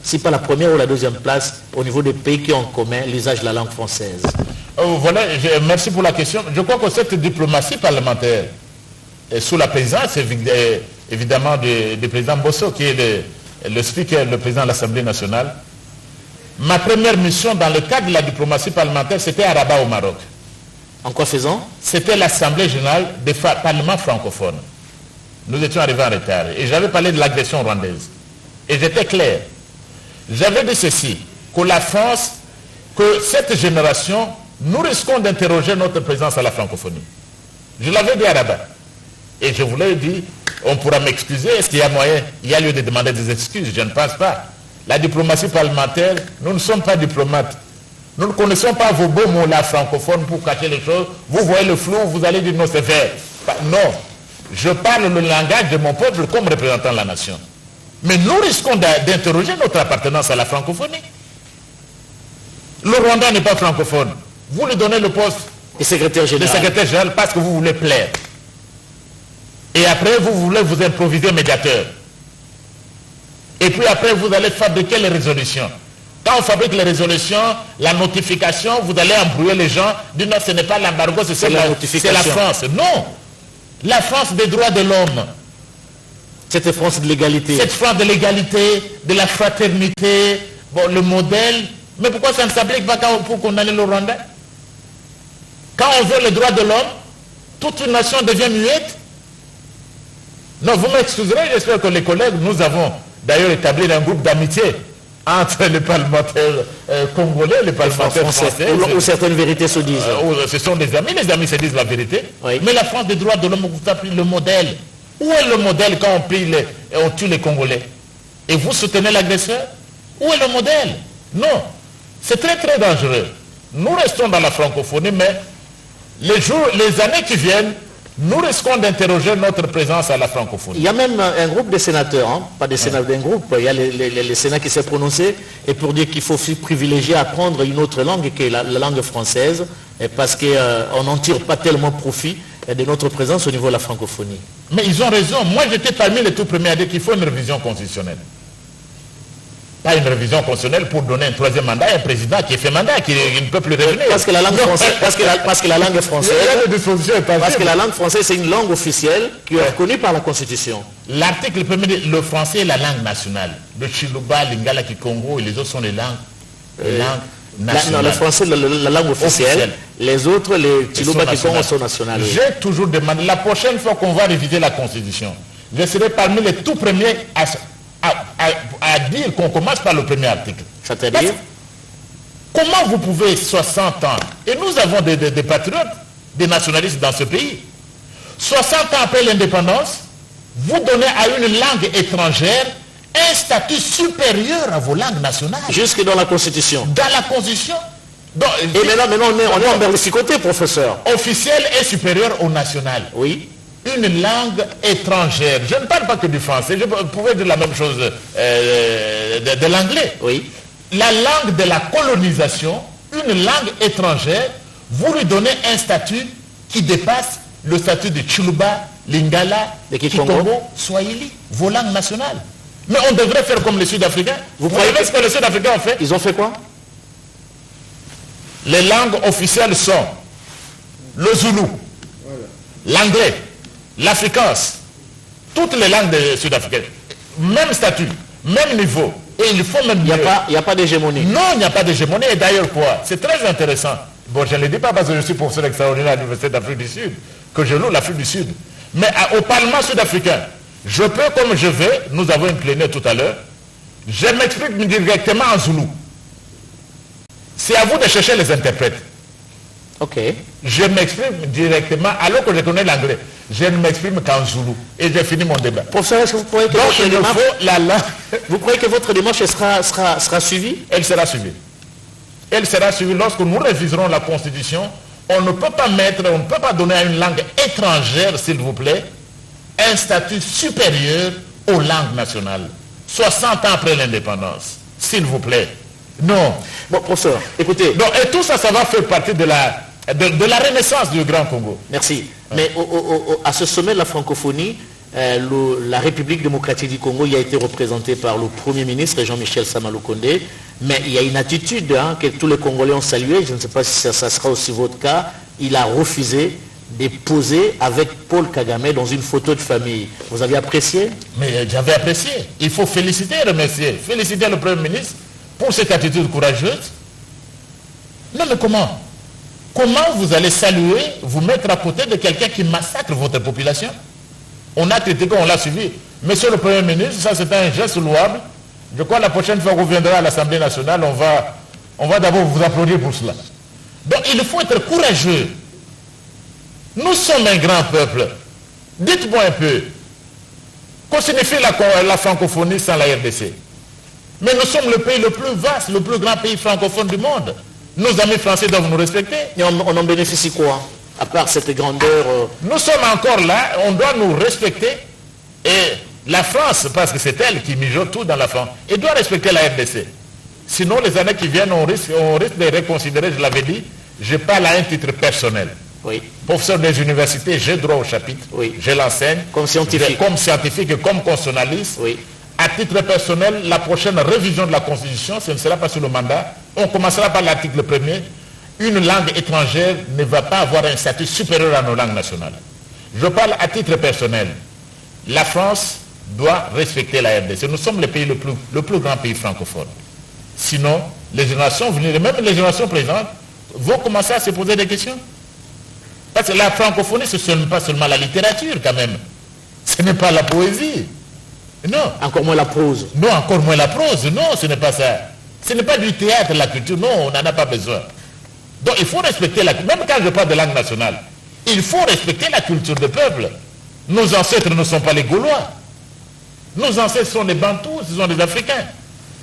si pas la première ou la deuxième place, au niveau des pays qui ont en commun l'usage de la langue française? Voilà, merci pour la question. Je crois que cette diplomatie parlementaire sous la présidence évidemment du président Bosso, qui est le speaker, le président de l'Assemblée nationale. Ma première mission dans le cadre de la diplomatie parlementaire, c'était à Rabat au Maroc. En quoi faisant? C'était l'Assemblée générale des parlements francophones. Nous étions arrivés en retard et j'avais parlé de l'agression rwandaise. Et j'étais clair. J'avais dit ceci, que la France, que cette génération, nous risquons d'interroger notre présence à la francophonie. Je l'avais dit à Rabat. Et je vous l'ai dit, on pourra m'excuser, est-ce qu'il y a moyen? Il y a lieu de demander des excuses, je ne pense pas. La diplomatie parlementaire, nous ne sommes pas diplomates. Nous ne connaissons pas vos beaux mots là francophones pour cacher les choses. Vous voyez le flou, vous allez dire non, c'est vrai. Non, je parle le langage de mon peuple comme représentant de la nation. Mais nous risquons d'interroger notre appartenance à la francophonie. Le Rwanda n'est pas francophone. Vous lui donnez le poste de secrétaire général parce que vous voulez plaire. Et après, vous voulez vous improviser médiateur. Et puis après, vous allez fabriquer les résolutions. Quand on fabrique les résolutions, la notification, vous allez embrouiller les gens. Dire non, ce n'est pas l'embargo, c'est la notification. C'est la France. Non. La France des droits de l'homme. Cette France de l'égalité. Cette France de l'égalité, de la fraternité, bon, le modèle. Mais pourquoi ça ne s'applique pas pour condamner le Rwanda? Quand on veut les droits de l'homme, toute une nation devient muette. Non, vous m'excuserez, j'espère que les collègues, nous avons d'ailleurs établi un groupe d'amitié entre les parlementaires congolais, les parlementaires français. Où certaines vérités se disent. Ce sont des amis se disent la vérité. Oui. Mais la France des droits de l'homme, vous appelez le modèle. Où est le modèle quand on tue les Congolais? Et vous soutenez l'agresseur? Où est le modèle? Non. C'est très très dangereux. Nous restons dans la francophonie, mais les années qui viennent, nous risquons d'interroger notre présence à la francophonie. Il y a même un groupe de sénateurs, hein, pas des sénateurs d'un groupe, il y a les sénats qui s'est prononcé, et pour dire qu'il faut privilégier apprendre une autre langue que la langue française, parce qu'on n'en tire pas tellement profit de notre présence au niveau de la francophonie. Mais ils ont raison. Moi, j'étais parmi les tout premiers à dire qu'il faut une révision constitutionnelle. Pas une révision constitutionnelle pour donner un troisième mandat à un président qui est fait mandat, qui ne peut plus revenir. Parce que la langue française, parce que la langue française, parce que la langue française, c'est une langue officielle qui est reconnue par la Constitution. L'article 1er dit le français est la langue nationale. Le Chiluba, Lingala, Kikongo et les autres sont les langues nationales. Non, le français, la langue officielle. Les autres, les Chiluba, Kikongo sont nationales. J'ai toujours demandé, la prochaine fois qu'on va réviser la Constitution, je serai parmi les tout premiers à dire qu'on commence par le premier article. C'est-à-dire, comment vous pouvez, 60 ans, et nous avons des patriotes, des nationalistes dans ce pays, 60 ans après l'indépendance, vous donnez à une langue étrangère un statut supérieur à vos langues nationales. Jusque dans la Constitution. Dans la Constitution. Donc, et maintenant on est en berlificoté, professeur. Officiel et supérieur au national. Oui. Une langue étrangère. Je ne parle pas que du français, je pouvais dire la même chose de l'anglais. Oui. La langue de la colonisation, une langue étrangère, vous lui donnez un statut qui dépasse le statut de Chiluba, Lingala, de Kikongo, Swahili, vos langues nationales. Mais on devrait faire comme les Sud-Africains. Vous voyez ce que les Sud-Africains ont fait? Ils ont fait quoi? Les langues officielles sont le zoulou, l'anglais, l'afrikaans, toutes les langues sud-africaines. Même statut, même niveau. Et il faut même mieux. Il n'y a pas d'hégémonie. Non, il n'y a pas d'hégémonie. Et d'ailleurs quoi? C'est très intéressant. Bon, je ne le dis pas parce que je suis professeur extraordinaire à l'Université d'Afrique du Sud, que je loue l'Afrique du Sud. Mais au Parlement sud-africain, je peux, comme je vais, nous avons une plénière tout à l'heure, je m'explique directement en zoulou. C'est à vous de chercher les interprètes. Ok. Je m'exprime directement, alors que je connais l'anglais. Je ne m'exprime qu'en zoulou. Et j'ai fini mon débat. Professeur, est-ce que vous croyez que votre démarche, vous croyez que votre démarche sera suivie? Elle sera suivie. Elle sera suivie lorsque nous réviserons la Constitution. On ne peut pas donner à une langue étrangère, s'il vous plaît, un statut supérieur aux langues nationales. 60 ans après l'indépendance. S'il vous plaît. Non. Bon, professeur, écoutez. Donc, et tout ça, ça va faire partie de la renaissance du Grand Congo. Merci. Mais à ce sommet de la francophonie, la République démocratique du Congo y a été représentée par le Premier ministre Jean-Michel Sama-Lukonde. Mais il y a une attitude que tous les Congolais ont saluée. Je ne sais pas si ça sera aussi votre cas. Il a refusé de poser avec Paul Kagame dans une photo de famille. Vous avez apprécié? Mais j'avais apprécié. Il faut féliciter et remercier. Féliciter le Premier ministre pour cette attitude courageuse. Non, mais comment? Comment vous allez saluer, vous mettre à côté de quelqu'un qui massacre votre population? On a critiqué, on l'a suivi. Monsieur le Premier ministre, ça c'est un geste louable. Je crois que la prochaine fois que vous viendrez à l'Assemblée nationale, on va d'abord vous applaudir pour cela. Donc il faut être courageux. Nous sommes un grand peuple. Dites-moi un peu, qu'on signifie la francophonie sans la RDC? Mais nous sommes le pays le plus vaste, le plus grand pays francophone du monde. Nos amis français doivent nous respecter. Et on en bénéficie quoi? À part cette grandeur... Nous sommes encore là, on doit nous respecter. Et la France, parce que c'est elle qui mijote tout dans la France, elle doit respecter la RDC. Sinon, les années qui viennent, on risque de reconsidérer, je l'avais dit, je parle à un titre personnel. Oui. Professeur des universités, j'ai droit au chapitre, oui. Je l'enseigne. Comme scientifique. Comme scientifique et comme constitutionnaliste. Oui. À titre personnel, la prochaine révision de la Constitution, ce ne sera pas sur le mandat. On commencera par l'article 1er. Une langue étrangère ne va pas avoir un statut supérieur à nos langues nationales. Je parle à titre personnel. La France doit respecter la RDC. Nous sommes le pays le plus grand pays francophone. Sinon, les générations venues, même les générations présentes, vont commencer à se poser des questions. Parce que la francophonie, ce n'est pas seulement la littérature quand même. Ce n'est pas la poésie. Non. Encore moins la prose. Non, encore moins la prose. Non, ce n'est pas ça. Ce n'est pas du théâtre, la culture. Non, on n'en a pas besoin. Donc il faut respecter la culture. Même quand je parle de langue nationale, il faut respecter la culture du peuple. Nos ancêtres ne sont pas les Gaulois. Nos ancêtres sont des Bantous, ce sont des Africains.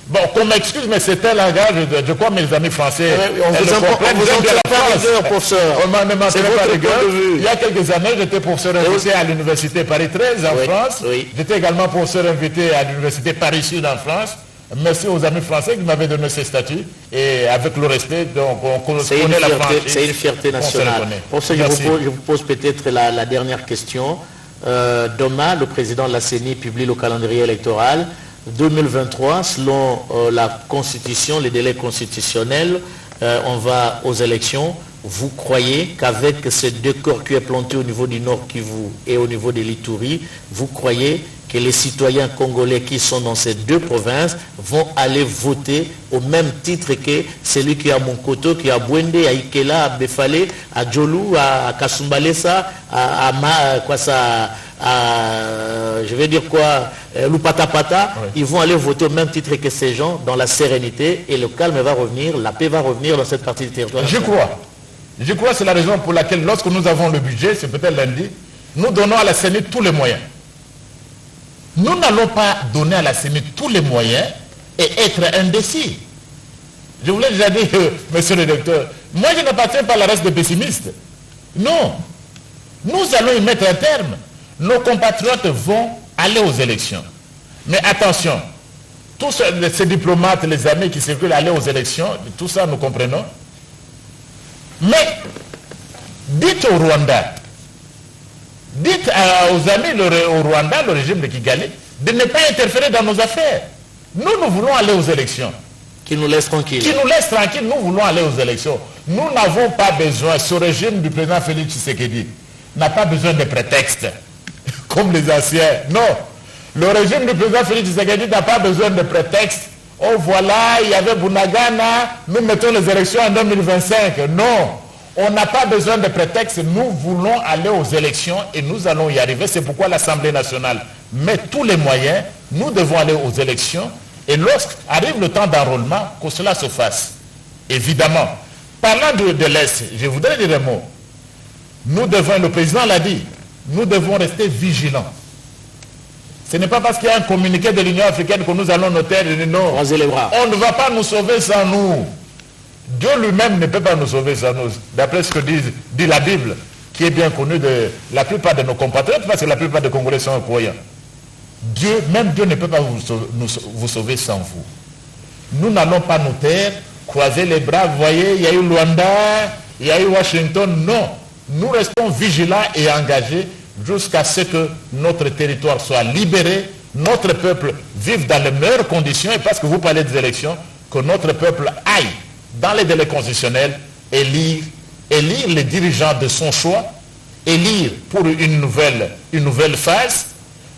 Bon, qu'on m'excuse, mais c'est un langage, je crois mes amis français, on vous entend pas rigueur, professeur. On ne m'entendait pas rigueur. Il y a quelques années, j'étais professeur invité à l'université Paris 13 en France. Oui. J'étais également professeur invité à l'université Paris Sud en France. Merci aux amis français qui m'avaient donné ces statuts. Et avec le respect, donc on connaît la France. C'est une fierté nationale. Pour ça, je vous pose peut-être la dernière question. Demain, le président de la CENI publie le calendrier électoral. 2023, selon la Constitution, les délais constitutionnels, on va aux élections. Vous croyez qu'avec ces deux corps qui est planté au niveau du Nord Kivu et au niveau de l'Ituri, vous croyez que les citoyens congolais qui sont dans ces deux provinces vont aller voter au même titre que celui qui est à Monkoto, qui est à Bwende, à Ikela, à Befale, à Djolou, à Kasumbalesa, je vais dire quoi, Lupatapata, oui. Ils vont aller voter au même titre que ces gens dans la sérénité et le calme va revenir, la paix va revenir dans cette partie du territoire. Je crois que c'est la raison pour laquelle lorsque nous avons le budget, c'est peut-être lundi, nous donnons à la CENI tous les moyens. Nous n'allons pas donner à la CENI tous les moyens et être indécis. Je vous l'ai déjà dit, monsieur le docteur, moi je n'appartiens pas à la race des pessimistes. Non. Nous allons y mettre un terme. Nos compatriotes vont aller aux élections. Mais attention, tous ces diplomates, les amis qui circulent aller aux élections, tout ça nous comprenons. Mais dites au Rwanda, dites aux amis au Rwanda, le régime de Kigali, de ne pas interférer dans nos affaires. Nous voulons aller aux élections. Qui nous laisse tranquilles. Qui nous laisse tranquilles, nous voulons aller aux élections. Nous n'avons pas besoin, ce régime du président Félix Tshisekedi n'a pas besoin de prétextes, comme les anciens. Non, le régime du président Félix Tshisekedi n'a pas besoin de prétextes. Oh voilà, il y avait Bunagana, nous mettons les élections en 2025. Non, on n'a pas besoin de prétextes. Nous voulons aller aux élections et nous allons y arriver. C'est pourquoi l'Assemblée nationale met tous les moyens. Nous devons aller aux élections. Et lorsqu'arrive le temps d'enrôlement, que cela se fasse. Évidemment, parlant de l'Est, je voudrais dire un mot. Nous devons, le président l'a dit, nous devons rester vigilants. Ce n'est pas parce qu'il y a un communiqué de l'Union africaine que nous allons noter, non. On ne va pas nous sauver sans nous. Dieu lui-même ne peut pas nous sauver sans nous. D'après ce que dit la Bible, qui est bien connue de la plupart de nos compatriotes, parce que la plupart des Congolais sont croyants. Même Dieu ne peut pas vous sauver sans vous. Nous n'allons pas nous taire, croiser les bras, vous voyez, il y a eu Luanda, il y a eu Washington, non. Nous restons vigilants et engagés jusqu'à ce que notre territoire soit libéré, notre peuple vive dans les meilleures conditions, et parce que vous parlez des élections, que notre peuple aille dans les délais constitutionnels, élire les dirigeants de son choix, élire pour une nouvelle phase,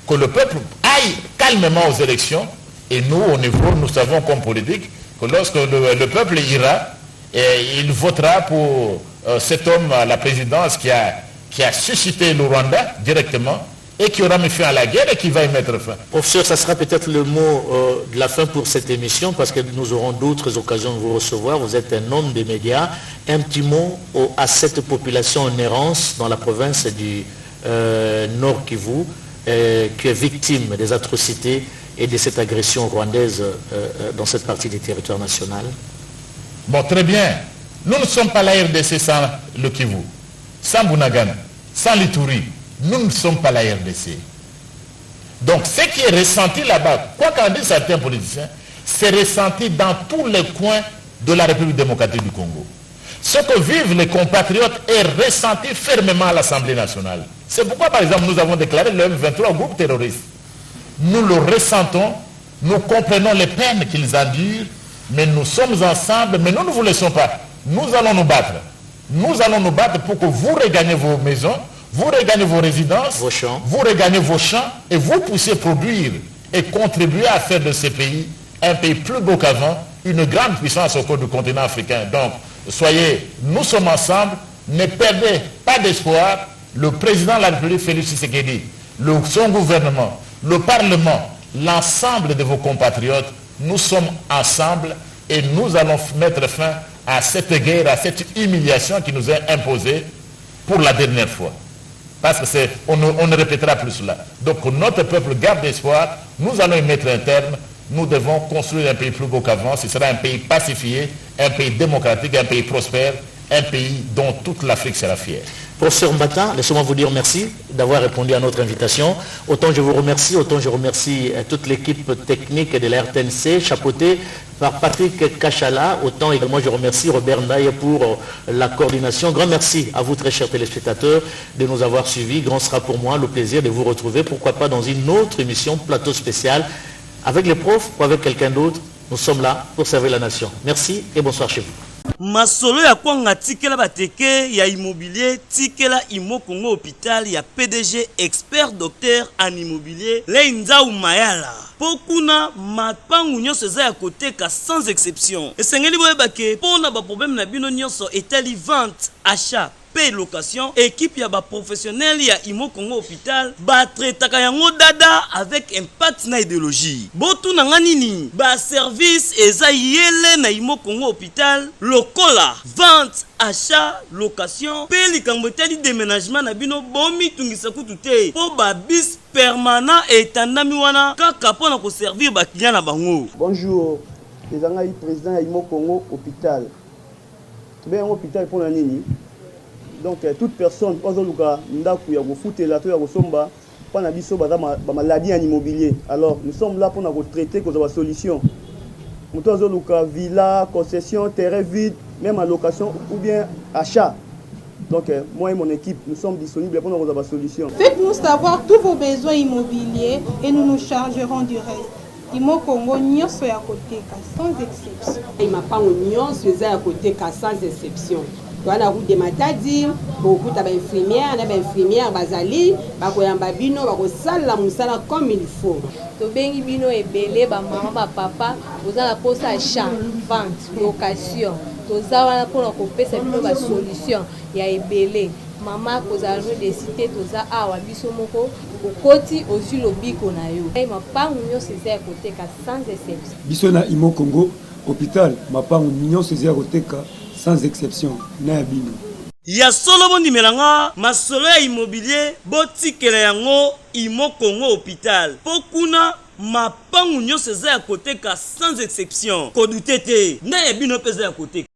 que le peuple aille calmement aux élections. Et nous, au niveau, nous savons comme politique que lorsque le peuple ira, il votera pour cet homme à la présidence qui a suscité le Rwanda directement et qui aura mis fin à la guerre et qui va y mettre fin. Professeur, ça sera peut-être le mot de la fin pour cette émission parce que nous aurons d'autres occasions de vous recevoir. Vous êtes un homme des médias. Un petit mot à cette population en errance dans la province du Nord Kivu qui est victime des atrocités et de cette agression rwandaise dans cette partie du territoire national. Bon, très bien. Nous ne sommes pas la RDC sans le Kivu, sans Bunagana, sans l'Ituri. Nous ne sommes pas la RDC. Donc, ce qui est ressenti là-bas, quoi qu'en disent certains politiciens, c'est ressenti dans tous les coins de la République démocratique du Congo. Ce que vivent les compatriotes est ressenti fermement à l'Assemblée nationale. C'est pourquoi, par exemple, nous avons déclaré le M23 groupe terroriste. Nous le ressentons, nous comprenons les peines qu'ils endurent, mais nous sommes ensemble, mais nous ne vous laissons pas. Nous allons nous battre. Nous allons nous battre pour que vous regagnez vos maisons, vous regagnez vos résidences, vos champs. Vous regagnez vos champs et vous puissiez produire et contribuer à faire de ce pays un pays plus beau qu'avant, une grande puissance au cours du continent africain. Donc, nous sommes ensemble, ne perdez pas d'espoir. Le président de la République, Félix Tshisekedi, son gouvernement, le Parlement, l'ensemble de vos compatriotes, nous sommes ensemble et nous allons mettre fin à cette guerre, à cette humiliation qui nous est imposée pour la dernière fois. Parce que on ne répétera plus cela. Donc notre peuple garde espoir, nous allons y mettre un terme, nous devons construire un pays plus beau qu'avant, ce sera un pays pacifié, un pays démocratique, un pays prospère, un pays dont toute l'Afrique sera fière. Professeur Mbata, laissez-moi vous dire merci d'avoir répondu à notre invitation. Autant je vous remercie, autant je remercie toute l'équipe technique de la RTNC, chapeautée par Patrick Kachala. Autant également je remercie Robert Ndaye pour la coordination. Grand merci à vous très chers téléspectateurs de nous avoir suivis. Grand sera pour moi le plaisir de vous retrouver, pourquoi pas dans une autre émission plateau spécial avec les profs ou avec quelqu'un d'autre. Nous sommes là pour servir la nation. Merci et bonsoir chez vous. Masolo ya kwanga tikela bateke ya immobilier tikela Imo Congo hôpital ya PDG expert docteur en immobilier Leinza Umayala pokuna mapangu nyonso eza ya koteka sans exception esengeli boyebake pona ba problème na bino nyonso etali vente achat paie location équipe ya ba professionnel ya Imo Congo hôpital ba traitaka yango dada avec impact na idéologie botu na nganini ba service eza yele na Imo Congo hôpital lokola vente achat location paie likambo etali déménagement na bino bomi tungisa kutu te po ba bis permanent etandami wana kaka pona ko servir ba client na bango. Bonjour, les angai président ya Imo Congo hôpital. Bien hôpital pour la nini. Donc toute personne ozoluka ndaku ya kofutela to ya kosomba pana biso baza ba maladie en immobilier. Alors nous sommes là pour na traiter cause de solution. Muto ozoluka villa, concession, terrain vide, même en location ou bien achat. Donc moi et mon équipe nous sommes disponibles pour nous avoir la solution. Faites-nous savoir tous vos besoins immobiliers et nous nous chargerons du reste. Imo Congo nyonso ya koteka sans exception. Mapango nyonso eza ya koteka sans exception. Wana route de Matadi, beaucoup d'infirmières, infirmières bazali, bakoyamba bino bakosala musala comme il faut. To bengi bino ebele ba maman ba papa, ozala posa achat, vente, location. Toza wana pona kopesa bino ba solution ya ebele. Mama kozala de cité toza awa biso moko okoti ozu lobiko na yo. Mapango nyonso eza ya koteka sans exception. Biso na Imo Congo hôpital, mapango nyonso eza ya koteka sans exception na bino. Ya solo bondi melanga masolo ya immobilier botikela yango Imo Congo hôpital. Pokuna mapangu nyonso eza ya koteka sans exception. Kodutete na ya bino peza ya koteka.